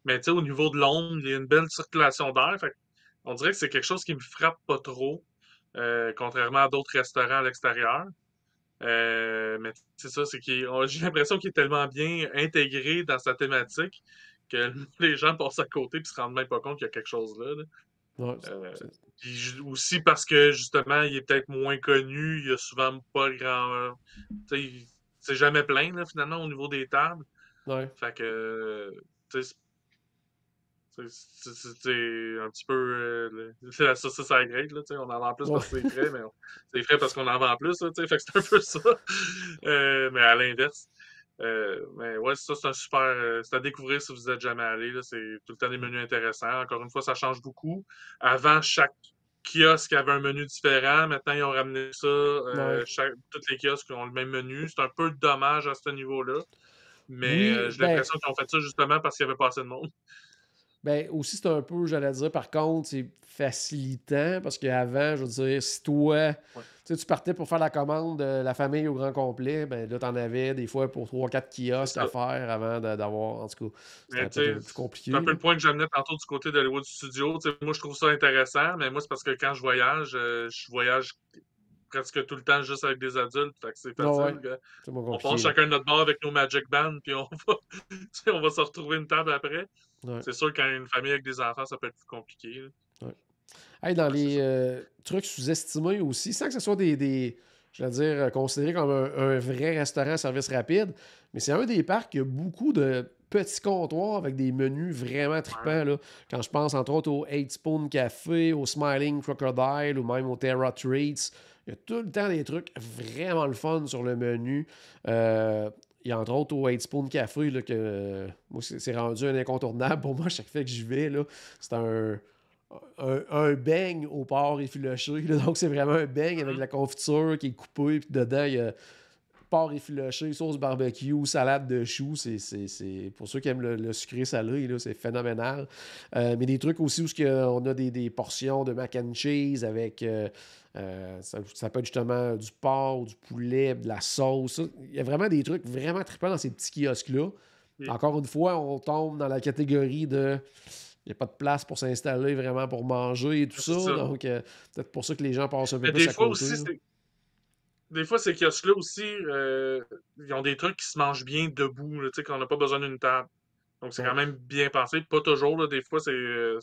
Mais, tu sais, au niveau de l'ombre, il y a une belle circulation d'air. Fait on dirait que c'est quelque chose qui me frappe pas trop, contrairement à d'autres restaurants à l'extérieur. Mais c'est ça, j'ai l'impression qu'il est tellement bien intégré dans sa thématique que les gens passent à côté et se rendent même pas compte qu'il y a quelque chose là. Ouais, Euh, c'est- Puis aussi parce que justement, il est peut-être moins connu, il y a souvent pas grand. Tu sais, c'est jamais plein là, finalement au niveau des tables. ouais. Fait que tu sais, c'est un petit peu c'est la saucisse à la grecque, là, tu sais, on en vend plus Ouais. parce que c'est frais, mais c'est frais parce qu'on en vend plus, là, tu sais, fait que c'est un peu ça. Mais à l'inverse. Mais ouais, ça, c'est un super. C'est à découvrir si vous êtes jamais allé. Là, c'est tout le temps des menus intéressants. Encore une fois, ça change beaucoup. Avant, chaque kiosque avait un menu différent. Maintenant, ils ont ramené ça. Ouais. Tous les kiosques ont le même menu. C'est un peu dommage à ce niveau-là. Mais Oui, j'ai ben, l'impression qu'ils ont fait ça justement parce qu'il n'y avait pas assez de monde. ben aussi, c'est un peu, j'allais dire, par contre, c'est facilitant parce qu'avant, je veux dire, si toi, Ouais. tu sais, tu partais pour faire la commande de la famille au grand complet, ben là, t'en avais des fois pour 3 4 C'est kiosques à ça. faire avant d'avoir, en tout cas, Mais c'était tu peut-être un sais, peu plus c'est un compliqué, peu là. le point que j'amenais tantôt du côté d'Hollywood Studio. Tu sais, moi, je trouve ça intéressant, mais moi, c'est parce que quand je voyage presque tout le temps juste avec des adultes. Fait que c'est Ah ouais, facile. c'est moins On passe compliqué, là. chacun de notre bord avec nos Magic Bands, puis on va, tu sais, on va se retrouver une table après. Ouais, C'est sûr, quand une famille avec des enfants, ça peut être plus compliqué. Là. ouais. Hey, dans Ouais, c'est les ça. trucs sous-estimés aussi, sans que ce soit je veux dire, considéré comme un vrai restaurant à service rapide, mais c'est un des parcs qui a beaucoup de petits comptoirs avec des menus vraiment Ouais. trippants. Là. Quand je pense entre autres au 8 Spoon Café, au Smiling Crocodile ou même au Terra Treats, il y a tout le temps des trucs vraiment le fun sur le menu. Il y a entre autres au 8 Spoon Café là, que moi, c'est rendu un incontournable pour moi chaque fois que j'y vais. Là. C'est un beigne au porc effiloché. Là. Donc, c'est vraiment un beigne avec Mhm. la confiture qui est coupée. Puis dedans, il y a porc effiloché, sauce barbecue, salade de choux. Pour ceux qui aiment le sucré salé, là, c'est phénoménal. Mais des trucs aussi où on a des portions de mac and cheese avec. Ça peut être justement du porc, du poulet, de la sauce. Il y a vraiment des trucs vraiment trippants dans ces petits kiosques-là. Et- Encore une fois, on tombe dans la catégorie de il n'y a pas de place pour s'installer vraiment pour manger et tout C'est ça. ça. Donc, peut-être pour ça que les gens passent un peu Mais plus des à fois côté. aussi, Là. des fois, ces kiosques-là aussi, ils ont des trucs qui se mangent bien debout, là, tu sais, qu'on n'a pas besoin d'une table. Donc, c'est Ouais. quand même bien pensé. Pas toujours, là, des fois, c'est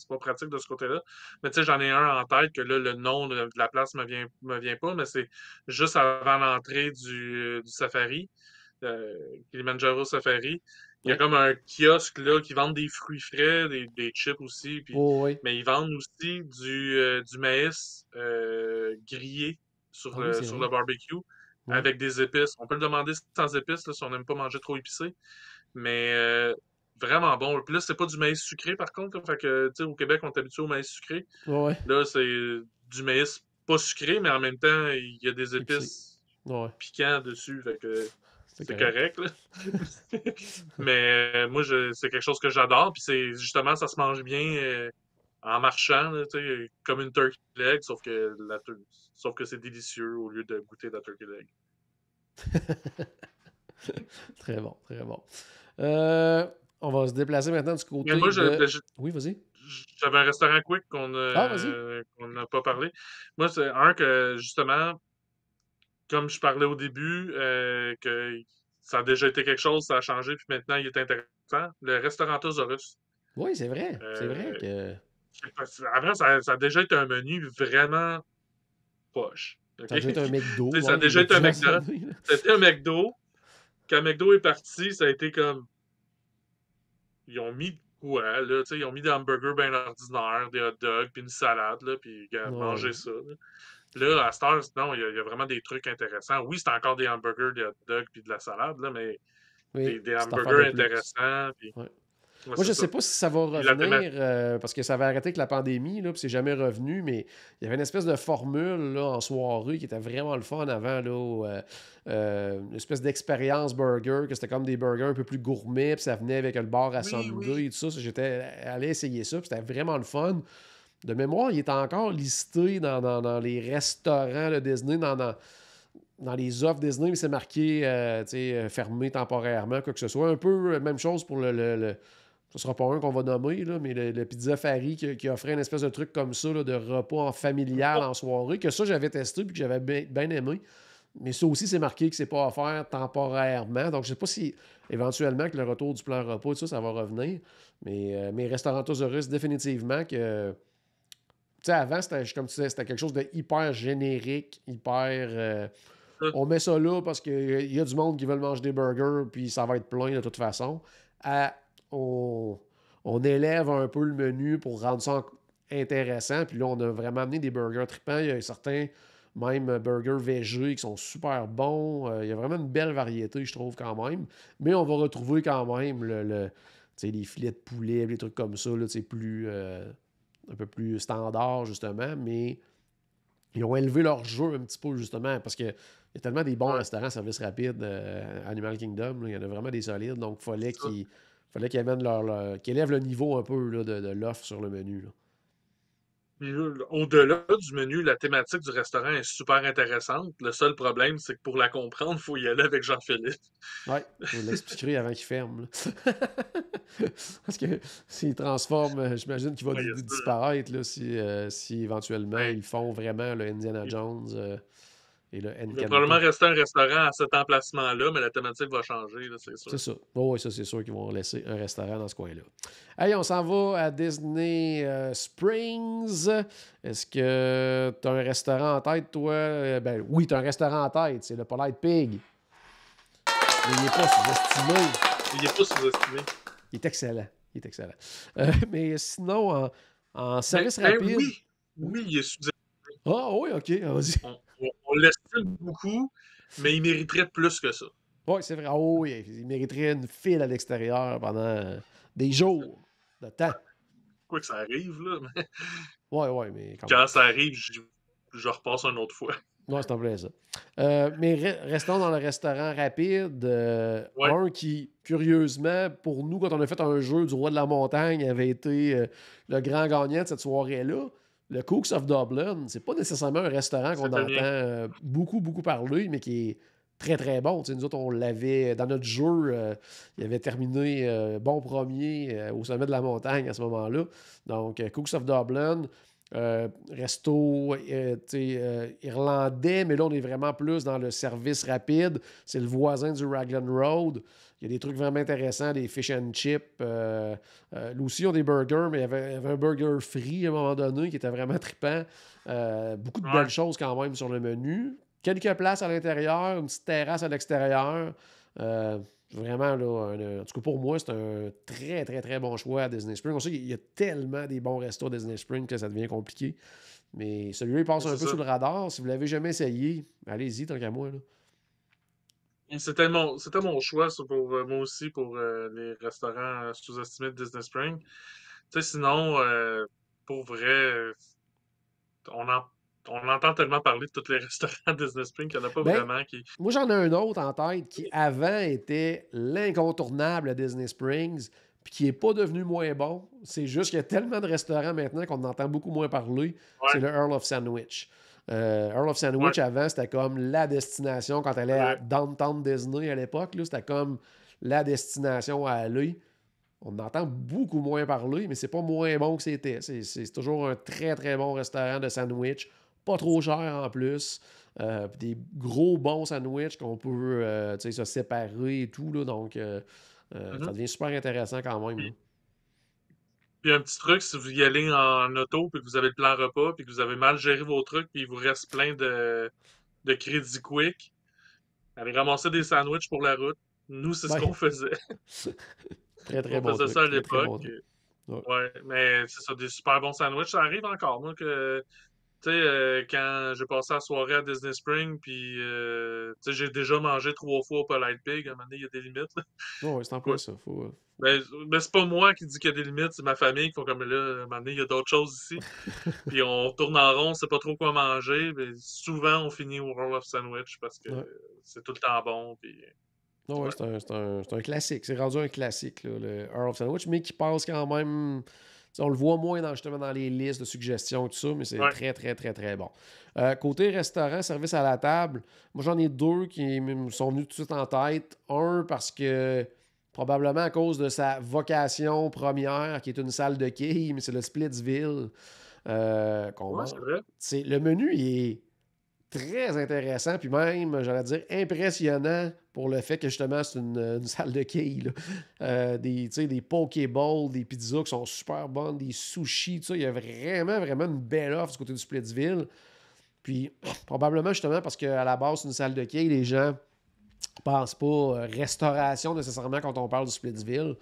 pas pratique de ce côté-là. Mais tu sais, j'en ai un en tête que là, le nom de la place me vient pas, mais c'est juste avant l'entrée du safari, Kilimanjaro Safari. Il y a Ouais. comme un kiosque là qui vend des fruits frais, des chips aussi, puis, Oh, oui. mais ils vendent aussi du maïs grillé Ah oui, c'est sur vrai. le barbecue Ouais. avec des épices. On peut le demander sans épices là, si on n'aime pas manger trop épicé. Mais vraiment bon. Puis là, c'est pas du maïs sucré, par contre. Là. Fait que, tu sais, au Québec, on est habitué au maïs sucré. Ouais. Là, c'est du maïs pas sucré, mais en même temps, il y a des Épicé. épices Ouais. piquants dessus. Fait que C'est c'est correct. correct, là. Mais moi, c'est quelque chose que j'adore. Puis c'est justement, ça se mange bien. en marchant, là, comme une turkey leg, sauf que c'est délicieux au lieu de goûter de la turkey leg. Très bon, très bon. Euh, on va se déplacer maintenant du Mais côté moi, de... Oui, vas-y. j'avais un restaurant quick Ah, vas-y. qu'on n'a pas parlé. Moi, c'est un que, justement, comme je parlais au début, que ça a déjà été quelque chose, ça a changé, puis maintenant, il est intéressant. Le Restaurantosaurus. Oui, c'est vrai. C'est vrai Euh, que Avant, ça a déjà été un menu vraiment poche. ça a OK? déjà été un McDo, Ça a même, il y déjà a été un plusieurs McDo. années. Là. C'était un McDo. Quand McDo est parti, ça a été comme. Ils ont mis de quoi, là? Ils ont mis des hamburgers bien ordinaires, des hot dogs, puis une salade, là, puis Ouais. manger ça. Là, à cette heure, non, il y a vraiment des trucs intéressants. Oui, c'est encore des hamburgers, des hot dogs, puis de la salade, là, mais Oui, des cette affaire de hamburgers plus. intéressants. Puis, Ouais. ouais, Moi, je c'est ne ça. sais pas si ça va Puis la thématique. revenir, parce que ça avait arrêté avec la pandémie, là, puis c'est jamais revenu, mais il y avait une espèce de formule là, en soirée qui était vraiment le fun avant, là, une espèce d'expérience burger, que c'était comme des burgers un peu plus gourmets, puis ça venait avec le bar à Oui, sundae oui. et tout ça. J'étais allé essayer ça, puis c'était vraiment le fun. De mémoire, il est encore listé dans les restaurants de Disney, dans les offres Disney, mais c'est marqué fermé temporairement, quoi que ce soit. Un peu même chose pour ce sera pas un qu'on va nommer, là, mais le Pizza Fari qui offrait une espèce de truc comme ça, là, de repas en familial en soirée, que ça, j'avais testé et que j'avais bien aimé. Mais ça aussi, c'est marqué que c'est pas offert temporairement. Donc, je sais pas si éventuellement, que le retour du plan repas, tout ça, ça va revenir. Mais Restaurantosaurus, définitivement que. Tu sais, avant, c'était, comme tu disais, c'était quelque chose de hyper générique, hyper. On met ça là parce qu'il y a du monde qui veut manger des burgers, puis ça va être plein de toute façon. À- on, on élève un peu le menu pour rendre ça intéressant. Puis là, on a vraiment amené des burgers trippants. Il y a certains, même burgers végés, qui sont super bons. Il y a vraiment une belle variété, je trouve, quand même. Mais on va retrouver quand même les filets de poulet, les trucs comme ça, là, un peu plus standard, justement. Mais ils ont élevé leur jeu un petit peu, justement, parce qu'il y a tellement des bons Ouais, restaurants service rapide, Animal Kingdom, là, il y en a vraiment des solides, donc c'est ça. il fallait qu'ils amènent qu'ils élèvent le niveau un peu là, de l'offre sur le menu. Là. Puis là, au-delà du menu, la thématique du restaurant est super intéressante. Le seul problème, c'est que pour la comprendre, il faut y aller avec Jean-Philippe. Ouais, je l'expliquerai avant qu'il ferme. Là. Parce que s'il transforme, j'imagine qu'il va Ouais, il y a ça. disparaître là, si éventuellement Ben, ils font vraiment le Indiana il Jones et le il va probablement Encanto. rester un restaurant à cet emplacement-là, mais la thématique va changer, là, c'est C'est sûr. ça. Oh, oui, ça, c'est sûr qu'ils vont laisser un restaurant dans ce coin-là. Allez, on s'en va à Disney Springs. Est-ce que tu as un restaurant en tête, toi? Ben oui, tu as un restaurant en tête. C'est le Polite Pig. Mais il n'est pas sous-estimé. Il est pas sous-estimé. Il est excellent. Il est excellent. Mais sinon, en Mais, service ben rapide... oui, Oui? oui, il est sous-estimé. Ah oui, OK. Vas-y. On l'estime beaucoup, mais il mériterait plus que ça. Oui, c'est vrai. Ah oui, il mériterait une file à l'extérieur pendant des jours de temps. Quoi que ça arrive, là, mais Oui, oui, mais quand même. quand ça arrive, je repasse une autre fois. Ouais, c'est un peu ça. Mais restons dans le restaurant rapide. Ouais, Un qui, curieusement, pour nous, quand on a fait un jeu du Roi de la Montagne, avait été le grand gagnant de cette soirée-là. Le Cooks of Dublin, c'est pas nécessairement un restaurant qu'on c'était entend bien. beaucoup, beaucoup parler, mais qui est très, très bon. Tu sais, nous autres, on l'avait dans notre jeu. Il avait terminé bon premier au sommet de la montagne à ce moment-là. Donc, Cooks of Dublin. Resto irlandais, mais là, on est vraiment plus dans le service rapide. C'est le voisin du Raglan Road. Il y a des trucs vraiment intéressants, des fish and chips. Là aussi, ils ont des burgers, mais il y avait un burger free à un moment donné qui était vraiment trippant. Beaucoup de belles Ouais. choses quand même sur le menu. Quelques places à l'intérieur, une petite terrasse à l'extérieur. Vraiment, là, en tout cas pour moi, c'est un très, très, très bon choix à Disney Springs. On sait qu'il y a tellement des bons restos à Disney Springs que ça devient compliqué. Mais celui-là, il passe un C'est peu ça. sous le radar. Si vous l'avez jamais essayé, allez-y, tant qu'à moi. Là. C'était mon choix ça, pour moi aussi pour les restaurants sous-estimés de Disney Spring. Tu sais, sinon, pour vrai, on en, on entend tellement parler de tous les restaurants Disney Spring qu'il n'y en a pas Ben, vraiment qui. moi, j'en ai un autre en tête qui, avant, était l'incontournable à Disney Springs. puis qui n'est pas devenu moins bon. C'est juste qu'il y a tellement de restaurants maintenant qu'on en entend beaucoup moins parler. C'est Ouais, le Earl of Sandwich. Earl of Sandwich, ouais, avant, c'était comme la destination quand elle allait c'est à vrai. Downtown Disney à l'époque. C'était comme la destination à aller. On en entend beaucoup moins parler, mais c'est pas moins bon que c'était. C'est toujours un très, très bon restaurant de sandwich. Pas trop cher en plus. Puis des gros bons sandwichs qu'on peut se séparer et tout. Là, donc, ça Mhm. devient super intéressant quand même. Là. Puis, puis un petit truc, si vous y allez en auto, puis que vous avez le plan repas, puis que vous avez mal géré vos trucs, puis il vous reste plein de crédits quick, allez ramasser des sandwichs pour la route. Nous, c'est ce Ouais, qu'on faisait. très, très On bon faisait truc. ça à Très, très l'époque. bon truc. Ouais. Ouais, mais c'est ça, des super bons sandwichs. Ça arrive encore, moi, que, tu sais, quand j'ai passé la soirée à Disney Spring, puis, tu sais, j'ai déjà mangé 3 fois au Polite Pig. À un moment donné, il y a des limites. Ouais, c'est en plein Écoute, ça. Faut, ben, c'est pas moi qui dis qu'il y a des limites, c'est ma famille qui font comme là, à un moment donné, il y a d'autres choses ici. Puis on tourne en rond, on sait pas trop quoi manger. Mais souvent, on finit au Roll of Sandwich parce que ouais. c'est tout le temps bon. Puis, Non, ouais, ouais, c'est un classique. C'est rendu un classique, là, le Earl of Sandwich, mais qui passe quand même. On le voit moins justement dans les listes de suggestions et tout ça, mais c'est ouais, très, très, très, très bon. Côté restaurant, service à la table, moi j'en ai deux qui me sont venus tout de suite en tête. Un, parce que probablement à cause de sa vocation première, qui est une salle de quilles, mais c'est le Splitsville qu'on ouais, c'est mange. vrai. Le menu, il est très intéressant, puis même, j'allais dire, impressionnant pour le fait que justement, c'est une salle de quilles. Là. Des pokeballs, des pizzas qui sont super bonnes, des sushis, tout ça. Il y a vraiment, vraiment une belle offre du côté du Splitsville. Puis, probablement justement parce qu'à la base, c'est une salle de quilles, les gens pensent pas restauration nécessairement quand on parle du Splitsville.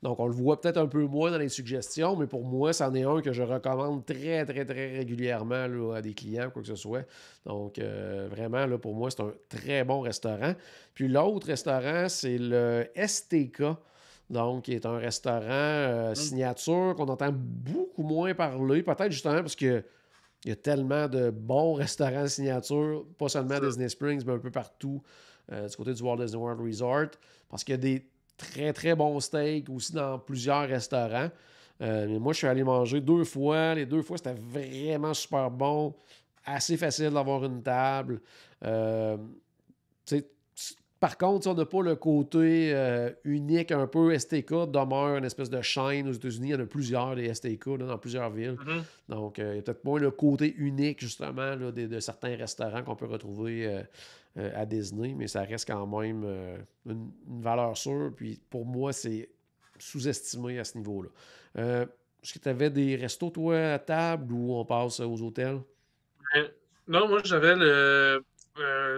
Donc, on le voit peut-être un peu moins dans les suggestions, mais pour moi, c'en est un que je recommande très, très, très régulièrement là, à des clients, quoi que ce soit. Donc, vraiment, là, pour moi, c'est un très bon restaurant. Puis l'autre restaurant, c'est le STK. Donc, qui est un restaurant Mm. signature qu'on entend beaucoup moins parler. Peut-être justement parce que il y a tellement de bons restaurants signature, pas seulement à Ça. Disney Springs, mais un peu partout du côté du Walt Disney World Resort. Parce qu'il y a des très, très bons steaks aussi dans plusieurs restaurants. Mais moi, je suis allé manger 2 fois. Les 2 fois, c'était vraiment super bon. Assez facile d'avoir une table. Euh, tu sais, par contre, on n'a pas le côté unique un peu. STK demeure une espèce de chaîne aux États-Unis. Il y en a plusieurs des STK là, dans plusieurs villes. Mhm. Donc, il y a peut-être moins le côté unique, justement, là, de certains restaurants qu'on peut retrouver à Disney, mais ça reste quand même une valeur sûre. Puis pour moi, c'est sous-estimé à ce niveau-là. Est-ce que tu avais des restos, toi, à table ou on passe aux hôtels? Mais, non, moi, j'avais le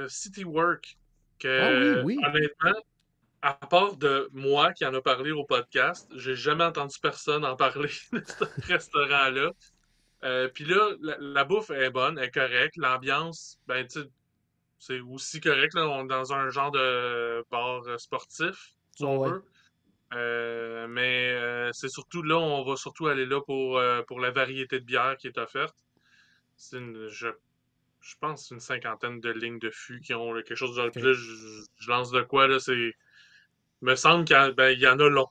City Work, Ah oui, que, oui. honnêtement, à part de moi qui en a parlé au podcast, j'ai jamais entendu personne en parler de ce restaurant-là. Puis là, la bouffe est bonne, elle est correcte. L'ambiance, ben, tu sais, c'est aussi correct. Là, on est dans un genre de bar sportif, si Ouais, on ouais. veut. Mais c'est surtout là, on va surtout aller là pour la variété de bière qui est offerte. C'est une, je pense une cinquantaine de lignes de fûts qui ont là, quelque chose de OK. plus. Je lance de quoi, là, c'est. Me semble qu'il y en a long.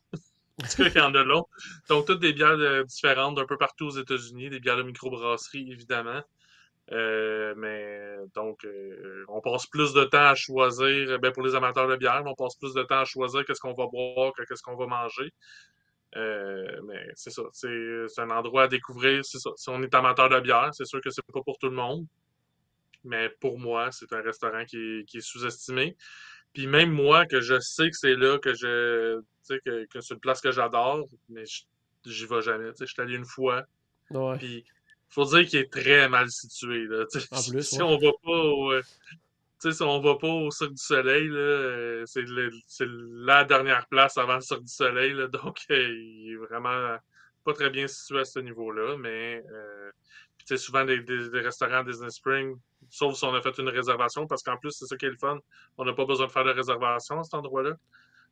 En tout cas, il y en a long. Donc, toutes des bières différentes d'un peu partout aux États-Unis, des bières de microbrasserie, évidemment. Mais donc, on passe plus de temps à choisir, ben, pour les amateurs de bière, on passe plus de temps à choisir qu'est-ce qu'on va boire que qu'est-ce qu'on va manger. Mais c'est ça, c'est un endroit à découvrir. C'est ça. Si on est amateur de bière, c'est sûr que c'est pas pour tout le monde. Mais pour moi, c'est un restaurant qui est sous-estimé. Puis même moi, que je sais que c'est là tu sais, que c'est une place que j'adore, mais j'y vais jamais. Tu sais, je suis allé une fois, Ouais. puis faut dire qu'il est très mal situé, là. Tu sais, En plus, si ouais. on va pas tu sais, si on va pas au Cirque du Soleil, là, c'est la dernière place avant le Cirque du Soleil, là, donc il est vraiment pas très bien situé à ce niveau-là, mais puis, tu sais, souvent des restaurants Disney Spring, sauf si on a fait une réservation, parce qu'en plus, c'est ça qui est le fun, on n'a pas besoin de faire de réservation à cet endroit-là.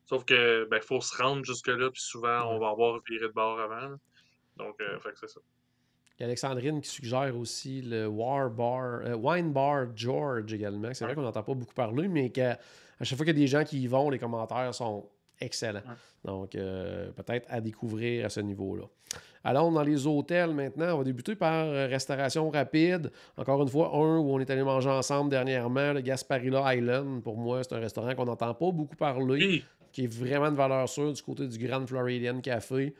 Sauf que ben faut se rendre jusque-là, puis souvent on Ouais. va avoir viré de bord avant. Là. Donc, fait que c'est ça. Il y a Alexandrine qui suggère aussi le Wine Bar George également. C'est vrai Ouais. qu'on n'entend pas beaucoup parler, mais qu'à à chaque fois qu'il y a des gens qui y vont, les commentaires sont excellent. Ouais. Donc, peut-être à découvrir à ce niveau-là. Allons dans les hôtels maintenant. On va débuter par restauration rapide. Encore une fois, un où on est allé manger ensemble dernièrement, le Gasparilla Island. Pour moi, c'est un restaurant qu'on n'entend pas beaucoup parler, Oui, qui est vraiment de valeur sûre du côté du Grand Floridian Café.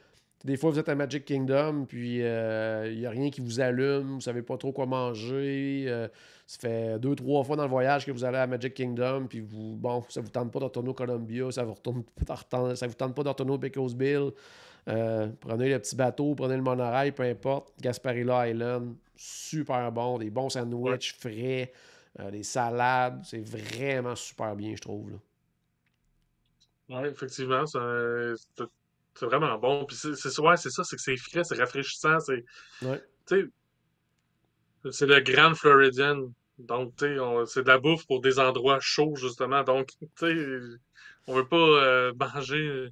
Des fois, vous êtes à Magic Kingdom, puis il n'y a rien qui vous allume, vous ne savez pas trop quoi manger. Ça fait 2, 3 fois dans le voyage que vous allez à Magic Kingdom, puis ça ne vous tente pas de retourner au Columbia, ça ne vous tente pas de retourner au Pecosville. Prenez le petit bateau, prenez le monorail, peu importe. Gasparilla Island, super bon, des bons ouais. sandwichs frais, des salades, c'est vraiment super bien, je trouve. Là. Ouais, effectivement, c'est vraiment bon. Puis ouais, c'est ça, c'est que c'est frais, c'est rafraîchissant. Ouais. Tu c'est le Grand Floridian. Donc, c'est de la bouffe pour des endroits chauds, justement. Donc, on veut pas manger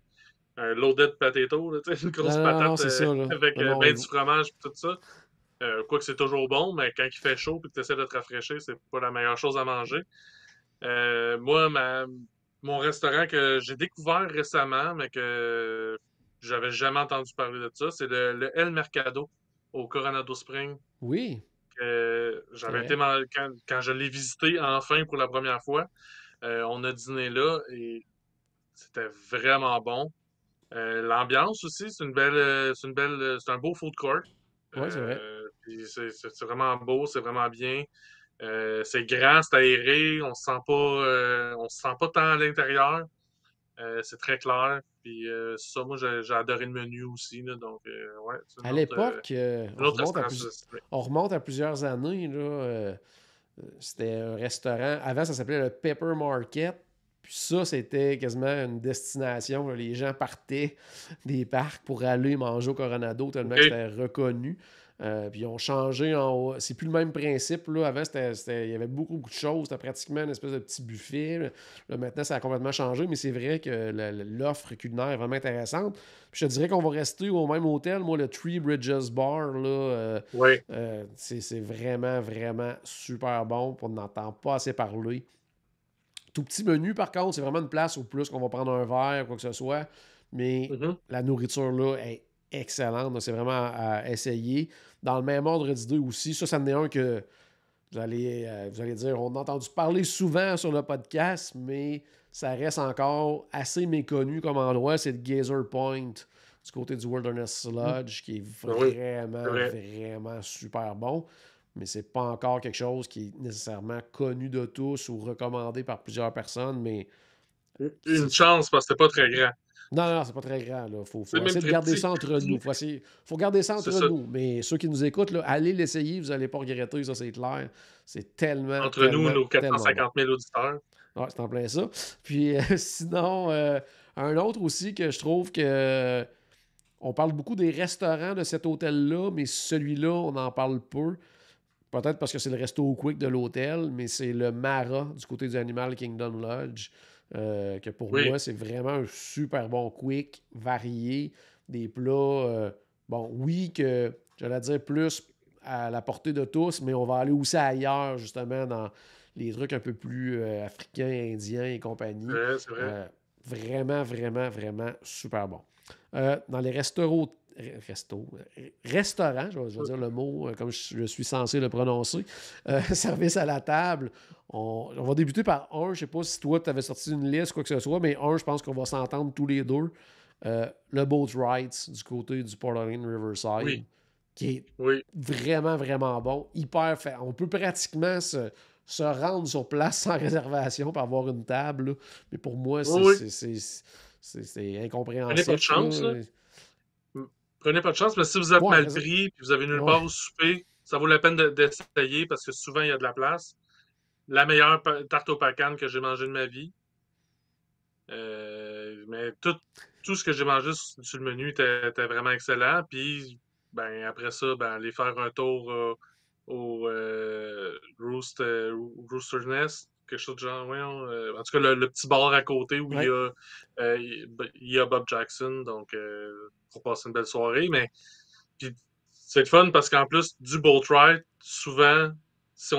un loaded potato, là, une Non, grosse non, non, patate c'est ça. Là. avec Non, non, ben du fromage et tout ça. Quoique c'est toujours bon, mais quand il fait chaud et que tu essaies de te rafraîchir, c'est pas la meilleure chose à manger. Moi, mon restaurant que j'ai découvert récemment, mais que j'avais jamais entendu parler de ça, c'est le El Mercado au Coronado Springs. Oui, c'est J'avais vrai. été quand je l'ai visité enfin pour la première fois. On a dîné là et c'était vraiment bon. L'ambiance aussi, c'est un beau food court. Oui, c'est vrai. Puis c'est vraiment beau, c'est vraiment bien. C'est grand, c'est aéré, on se sent pas tant à l'intérieur. C'est très clair. Puis ça, moi, j'ai adoré le menu aussi. Là, donc, ouais, c'est À l'époque, une autre restaurant on remonte à plusieurs années. Là, c'était un restaurant. Avant, ça s'appelait le Pepper Market. Puis ça, c'était quasiment une destination. Là. Les gens partaient des parcs pour aller manger au Coronado tellement que OK. c'était reconnu. Puis ils ont changé en haut. C'est plus le même principe. Là. Avant, il y avait beaucoup, beaucoup de choses. C'était pratiquement une espèce de petit buffet. Là, maintenant, ça a complètement changé, mais c'est vrai que l'offre culinaire est vraiment intéressante. Puis je te dirais qu'on va rester au même hôtel. Moi, le Three Bridges Bar, là, Ouais. c'est vraiment, vraiment super bon. On n'entend pas assez parler. Tout petit menu, par contre, c'est vraiment une place où plus qu'on va prendre un verre, quoi que ce soit. Mais Mhm. la nourriture là est excellente. C'est vraiment à essayer. Dans le même ordre d'idée aussi, ça en est un que vous allez dire, on a entendu parler souvent sur le podcast, mais ça reste encore assez méconnu comme endroit. C'est le Gazer Point du côté du Wilderness Mhm. Lodge, qui est Ben oui, c'est vraiment, vrai. vraiment super bon. Mais c'est pas encore quelque chose qui est nécessairement connu de tous ou recommandé par plusieurs personnes. Mais Une c'est- chance parce que c'est pas très grand. non, non, c'est pas très grand. Il C'est faut même essayer de très garder ça petit. entre nous. Faut garder ça C'est entre ça. nous. Mais ceux qui nous écoutent, là, allez l'essayer. Vous n'allez pas regretter, ça, c'est clair. C'est tellement, Entre nous, tellement, nos quatre cent tellement bon. cinquante mille auditeurs. Ouais, c'est en plein ça. Puis sinon, un autre aussi que je trouve que on parle beaucoup des restaurants de cet hôtel-là, mais celui-là, on en parle peu. Peut-être parce que c'est le resto quick de l'hôtel, mais c'est le Mara du côté du Animal Kingdom Lodge. Que pour Oui. moi, c'est vraiment un super bon quick, varié, des plats. Bon, oui, que j'allais dire plus à la portée de tous, mais on va aller aussi ailleurs, justement, dans les trucs un peu plus africains, indiens et C'est compagnie. vrai, c'est vrai. Vraiment, vraiment, vraiment super bon. Dans les restaurants, je vais dire le mot comme je suis censé le prononcer, service à la table, on va débuter par un, je ne sais pas si toi tu avais sorti une liste, quoi que ce soit, mais un, je pense qu'on va s'entendre tous les deux. Le Boat Rides du côté du Port Orleans Riverside, Oui, qui est oui. vraiment, vraiment bon. Hyper fait. On peut pratiquement se rendre sur place sans réservation pour avoir une table. Là. Mais pour moi, Oui, oui. c'est Prenez pas de incompréhensible. chance, là. Là. Prenez pas de chance, mais si vous êtes Ouais, mal pris puis vous avez nulle ouais. part où souper, ça vaut la peine d'essayer parce que souvent il y a de la place. La meilleure tarte au pacan que j'ai mangée de ma vie. Mais tout ce que j'ai mangé sur le menu était vraiment excellent. Puis, ben, après ça, ben, aller faire un tour au Rooster's Nest, quelque chose de genre. Voyons, en tout cas, le petit bar à côté où Ouais. il y a Bob Jackson. Donc, pour passer une belle soirée. Mais puis, c'est le fun parce qu'en plus du boat ride, souvent, si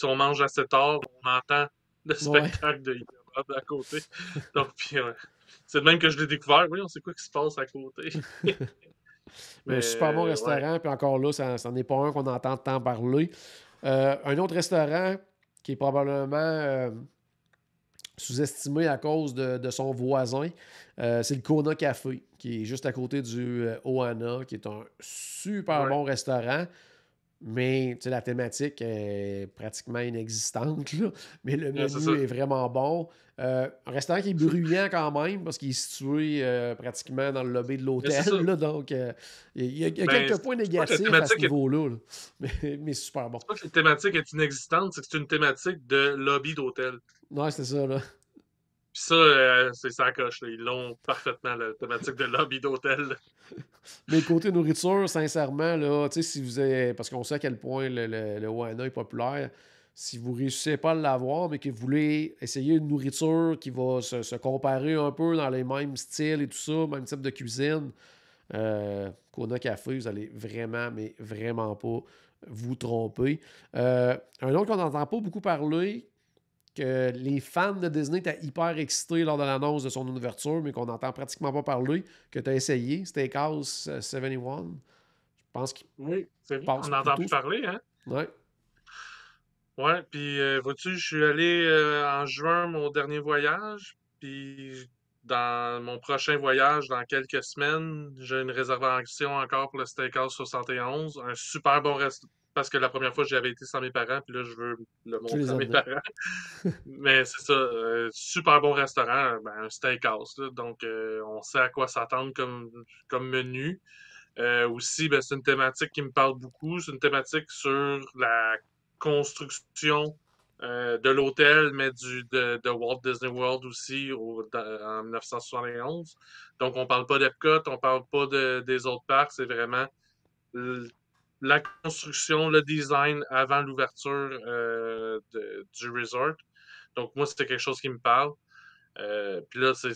on mange assez tard, on entend le Ouais. spectacle de Bob à côté. Donc, puis, ouais. c'est de même que je l'ai découvert. Oui, on sait quoi qui se passe à côté. Un super bon Mais ouais, restaurant, puis encore là, ça n'en est pas un qu'on entend tant parler. Un autre restaurant qui est probablement sous-estimé à cause de son voisin, c'est le Kona Café, qui est juste à côté du Ohana, qui est un super ouais. bon restaurant. Mais tu sais, la thématique est pratiquement inexistante, là. Mais le Ouais, c'est menu ça. est vraiment bon. Un restaurant qui est bruyant quand même, parce qu'il est situé pratiquement dans le lobby de Mais c'est l'hôtel, ça. là. Donc, il y a Ben, quelques points c'est pas que la négatifs à ce thématique est niveau-là, là. Mais super bon. c'est pas que la thématique est inexistante, c'est que c'est une thématique de lobby d'hôtel. Ouais, c'est ça, là. Puis ça, c'est ça coche, là. Ils l'ont parfaitement, la thématique de lobby d'hôtel. Mais côté nourriture, sincèrement, là, tu sais, si vous avez. Parce qu'on sait à quel point le Wana est populaire. Si vous ne réussissez pas à l'avoir, mais que vous voulez essayer une nourriture qui va se comparer un peu dans les mêmes styles et tout ça, même type de cuisine, Kona Café, vous allez vraiment, mais vraiment pas vous tromper. Un autre qu'on n'entend pas beaucoup parler, que les fans de Disney étaient hyper excités lors de l'annonce de son ouverture, mais qu'on n'entend pratiquement pas parler, que tu as essayé, Steakhouse 71. Je pense qu'il Oui, c'est vrai, on passe n'entend plutôt. plus parler, hein? Ouais. Ouais, puis vois-tu, je suis allé en juin, mon dernier voyage, puis dans mon prochain voyage, dans quelques semaines, j'ai une réservation encore pour le Steakhouse 71, un super bon restaurant, parce que la première fois, j'y avais été sans mes parents, puis là, je veux le Tu les montrer à mes amenais. parents. Mais c'est ça, super bon restaurant, ben, un steakhouse, là, donc on sait à quoi s'attendre comme menu. Aussi, ben, c'est une thématique qui me parle beaucoup. C'est une thématique sur la construction de l'hôtel, mais de Walt Disney World aussi en 1971. Donc, on parle pas d'Epcot, on parle pas des autres parcs, c'est vraiment l- la construction, le design avant l'ouverture du resort. Donc, moi, c'était quelque chose qui me parle. Puis là, c'est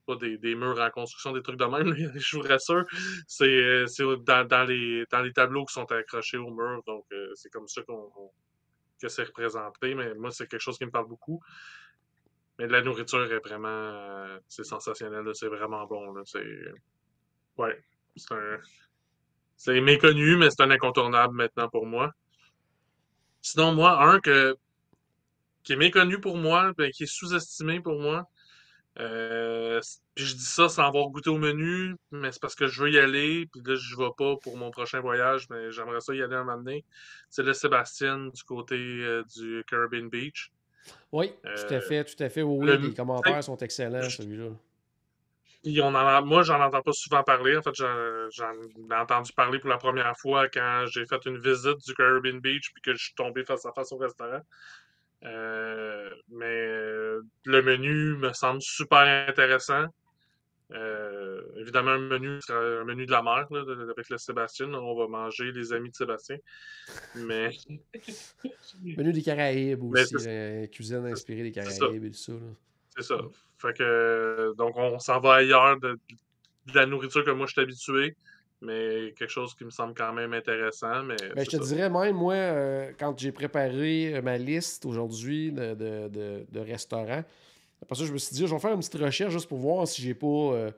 pas des murs en construction, des trucs de même, là, je vous rassure. C'est dans les tableaux qui sont accrochés au mur. Donc, c'est comme ça que c'est représenté. Mais moi, c'est quelque chose qui me parle beaucoup. Mais la nourriture est vraiment, c'est sensationnel, là, c'est vraiment bon, là, ouais, c'est un, c'est méconnu, mais c'est un incontournable maintenant pour moi. Sinon, moi, qui est méconnu pour moi, ben, qui est sous-estimé pour moi. Puis je dis ça sans avoir goûté au menu, mais c'est parce que je veux y aller, puis là, je vais pas pour mon prochain voyage, mais j'aimerais ça y aller un moment donné. C'est le Sébastien du côté du Caribbean Beach. Oui, tout à Euh, fait, tout à fait. Oui, oui, les le, commentaires sont excellents, celui-là. puis moi, j'en entends pas souvent parler. En fait, j'en ai entendu parler pour la première fois quand j'ai fait une visite du Caribbean Beach, puis que je suis tombé face à face au restaurant. Mais le menu me semble super intéressant. Évidemment, un menu sera un menu de la mer là, avec le Sébastien. On va manger les amis de Sébastien. Mais, Menu des Caraïbes mais aussi, la cuisine inspirée des c'est ça. Caraïbes et tout ça, là. C'est ça. Ouais. Fait que, donc, on s'en va ailleurs de la nourriture que moi je suis habitué. Mais quelque chose qui me semble quand même intéressant. Mais Ben, je c'est te ça. dirais même, moi, quand j'ai préparé ma liste aujourd'hui de restaurants, après ça, je me suis dit, je vais faire une petite recherche juste pour voir si j'ai pas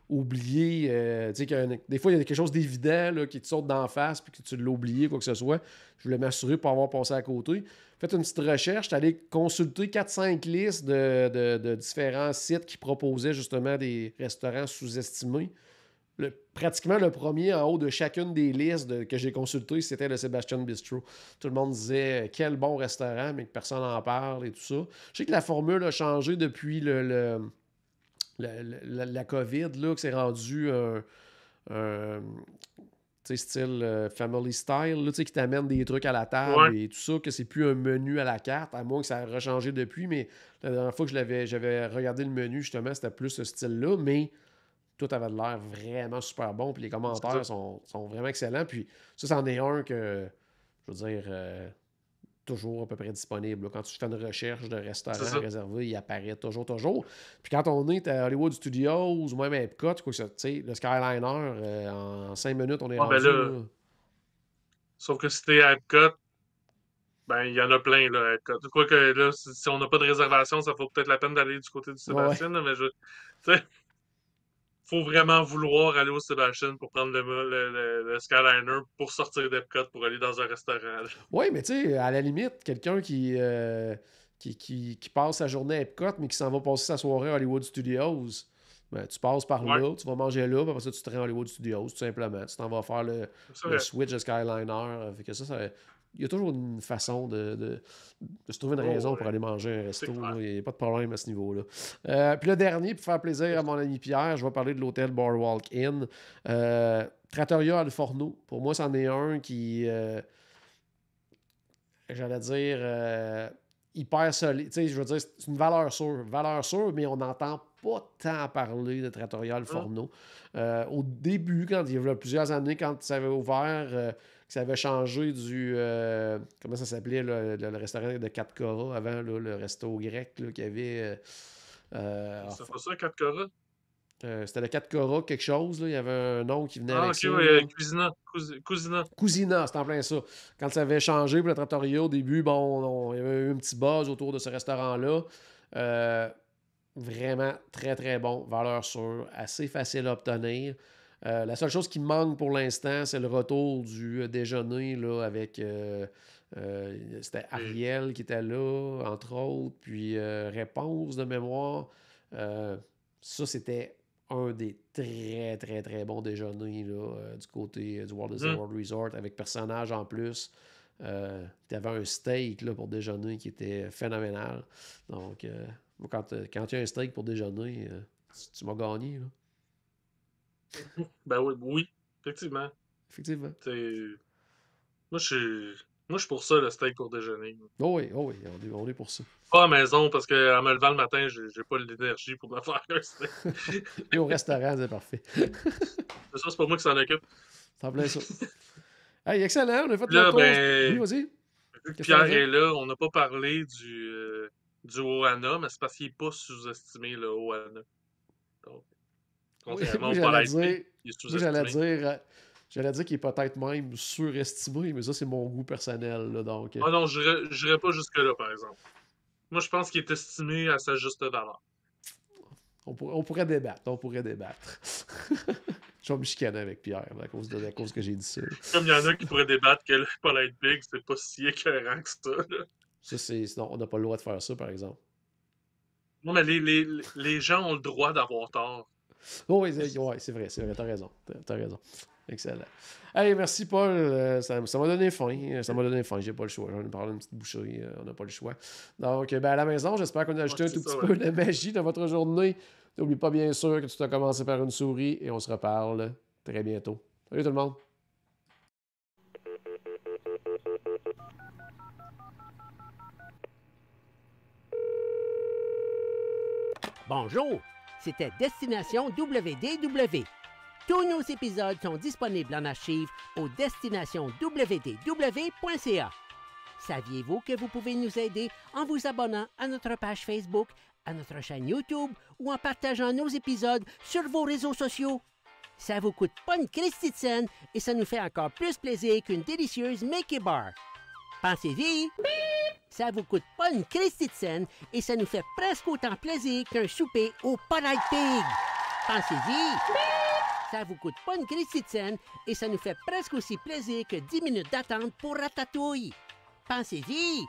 oublié. Tu sais, des fois, il y a quelque chose d'évident là, qui te saute d'en face puis que tu l'as oublié, quoi que ce soit. Je voulais m'assurer pour avoir passé à côté. Faites une petite recherche, j'étais allé consulter 4-5 listes de différents sites qui proposaient justement des restaurants sous-estimés. Pratiquement le premier en haut de chacune des listes que j'ai consultées, c'était le Sébastien Bistro. Tout le monde disait quel bon restaurant, mais que personne n'en parle et tout ça. Je sais que la formule a changé depuis la COVID, là, que c'est rendu un, style family style, là, qui t'amène des trucs à la table Ouais, et tout ça, que c'est plus un menu à la carte, à moins que ça a rechangé depuis, mais la dernière fois que j'avais regardé le menu, justement, c'était plus ce style-là, mais tout avait l'air vraiment super bon, puis les c'est ça. commentaires sont vraiment excellents, puis ça, c'en est un que, je veux dire, toujours à peu près disponible, là. Quand tu fais une recherche de C'est restaurant ça. réservé, il apparaît toujours, toujours. Puis quand on est à Hollywood Studios ou même à Epcot, quoi, tu sais, le Skyliner, en 5 minutes, on est Ouais, ben rendu, là, là. sauf que si t'es à Epcot, Ben, il y en a plein, là. Quoique, là, si on n'a pas de réservation, ça vaut peut-être la peine d'aller du côté du Ouais, ouais. Sébastien, là, mais tu sais, faut vraiment vouloir aller au Sébastien pour prendre le Skyliner pour sortir d'Epcot pour aller dans un restaurant, là. Oui, mais tu sais, à la limite, quelqu'un qui passe sa journée à Epcot, mais qui s'en va passer sa soirée à Hollywood Studios, ben, tu passes par Ouais, là, tu vas manger là, puis après ça, tu te rends à Hollywood Studios, tout simplement. Tu t'en vas faire c'est le vrai. switch de Skyliner. Fait que il y a toujours une façon de se trouver une Oh, raison pour ouais, aller manger à un c'est resto. clair. Il n'y a pas de problème à ce niveau-là. Puis le dernier, pour faire plaisir à mon ami Pierre, je vais parler de l'hôtel Boardwalk Inn. Trattoria al Forno. Pour moi, c'en est un qui... j'allais dire, hyper solide. Tu sais, je veux dire, c'est une valeur sûre. Valeur sûre, mais on n'entend pas tant parler de Trattoria al Hum, Forno. Au début, quand il y avait plusieurs années, quand ça avait ouvert, que ça avait changé du... comment ça s'appelait, le restaurant de Quatre Cora avant, là, le resto grec là, qu'il y avait... c'est pas ça, 4 Cora? c'était le Quatre Cora quelque chose. Là. Il y avait un nom qui venait Ah, avec ok, ça. ouais, Là. Cuisina. Cuisina. Cousina, c'est en plein ça. Quand ça avait changé pour le Trattoria au début, bon, il y avait eu un petit buzz autour de ce restaurant-là. Euh, Vraiment très très bon, valeur sûre, assez facile à obtenir. La seule chose qui manque pour l'instant, c'est le retour du déjeuner là, avec. C'était Et, Ariel qui était là, entre autres, puis Réponse de mémoire. Ça, c'était un des très très très bons déjeuners là, du côté du Walt Disney hum, World Resort avec personnage en plus. Tu avais un steak là, pour déjeuner qui était phénoménal. Donc, moi, quand il y a un steak pour déjeuner, tu m'as gagné. Là. ben oui, oui, effectivement. Effectivement. T'sais, moi, je suis moi, je suis pour ça, le steak pour déjeuner. Oh oui, on est pour ça. Pas à la maison, parce qu'en me levant le matin, j'ai pas l'énergie pour me faire un steak. Et au restaurant, c'est parfait. Ça, c'est pas moi qui s'en occupe. C'est en plein ça. Hey, excellent, on a fait le Là, tour. Oui, ben, vas-y. vu que Qu'est-ce que tu Pierre dire? est là, on n'a pas parlé du Ohana, mais c'est parce qu'il est pas sous-estimé, le Ohana. Donc, Oui, contrairement moi, au j'allais Polite Pig, dire. il est Moi, j'allais sous-estimé. dire. J'allais dire qu'il est peut-être même surestimé, mais ça, c'est mon goût personnel. Là, donc, Ah non, j'irais pas jusque-là, par exemple. Moi, je pense qu'il est estimé à sa juste valeur. on pourrait débattre. On pourrait débattre. Je vais me chicaner avec Pierre à cause que j'ai dit ça. Comme il y en a qui pourraient débattre que le Polite Pig, c'est pas si écœurant que ça, là. Ça, sinon, on n'a pas le droit de faire ça, par exemple. Non, mais les gens ont le droit d'avoir tort. Oh, oui, c'est vrai, t'as raison. T'as raison. Excellent. Hey, merci Paul. Ça m'a donné faim. Ça m'a donné faim. J'ai pas le choix. J'en ai parlé une petite bouchée. On n'a pas le choix. Donc, ben, à la maison, j'espère qu'on a Ouais, ajouté un c'est tout ça, petit ouais. peu de magie dans votre journée. N'oublie pas bien sûr que tu as commencé par une souris et on se reparle très bientôt. Salut tout le monde. Bonjour, c'était Destination WDW. Tous nos épisodes sont disponibles en archive au destinationwdw.ca. Saviez-vous que vous pouvez nous aider en vous abonnant à notre page Facebook, à notre chaîne YouTube ou en partageant nos épisodes sur vos réseaux sociaux? Ça vous coûte pas une Christie de scène et ça nous fait encore plus plaisir qu'une délicieuse Mickey Bar. Pensez-y! Ça vous coûte pas une Christie de scène et ça nous fait presque autant plaisir qu'un souper au Polite Pig. Pensez-y! Ça vous coûte pas une Christie de scène et ça nous fait presque aussi plaisir que 10 minutes d'attente pour Ratatouille. Pensez-y!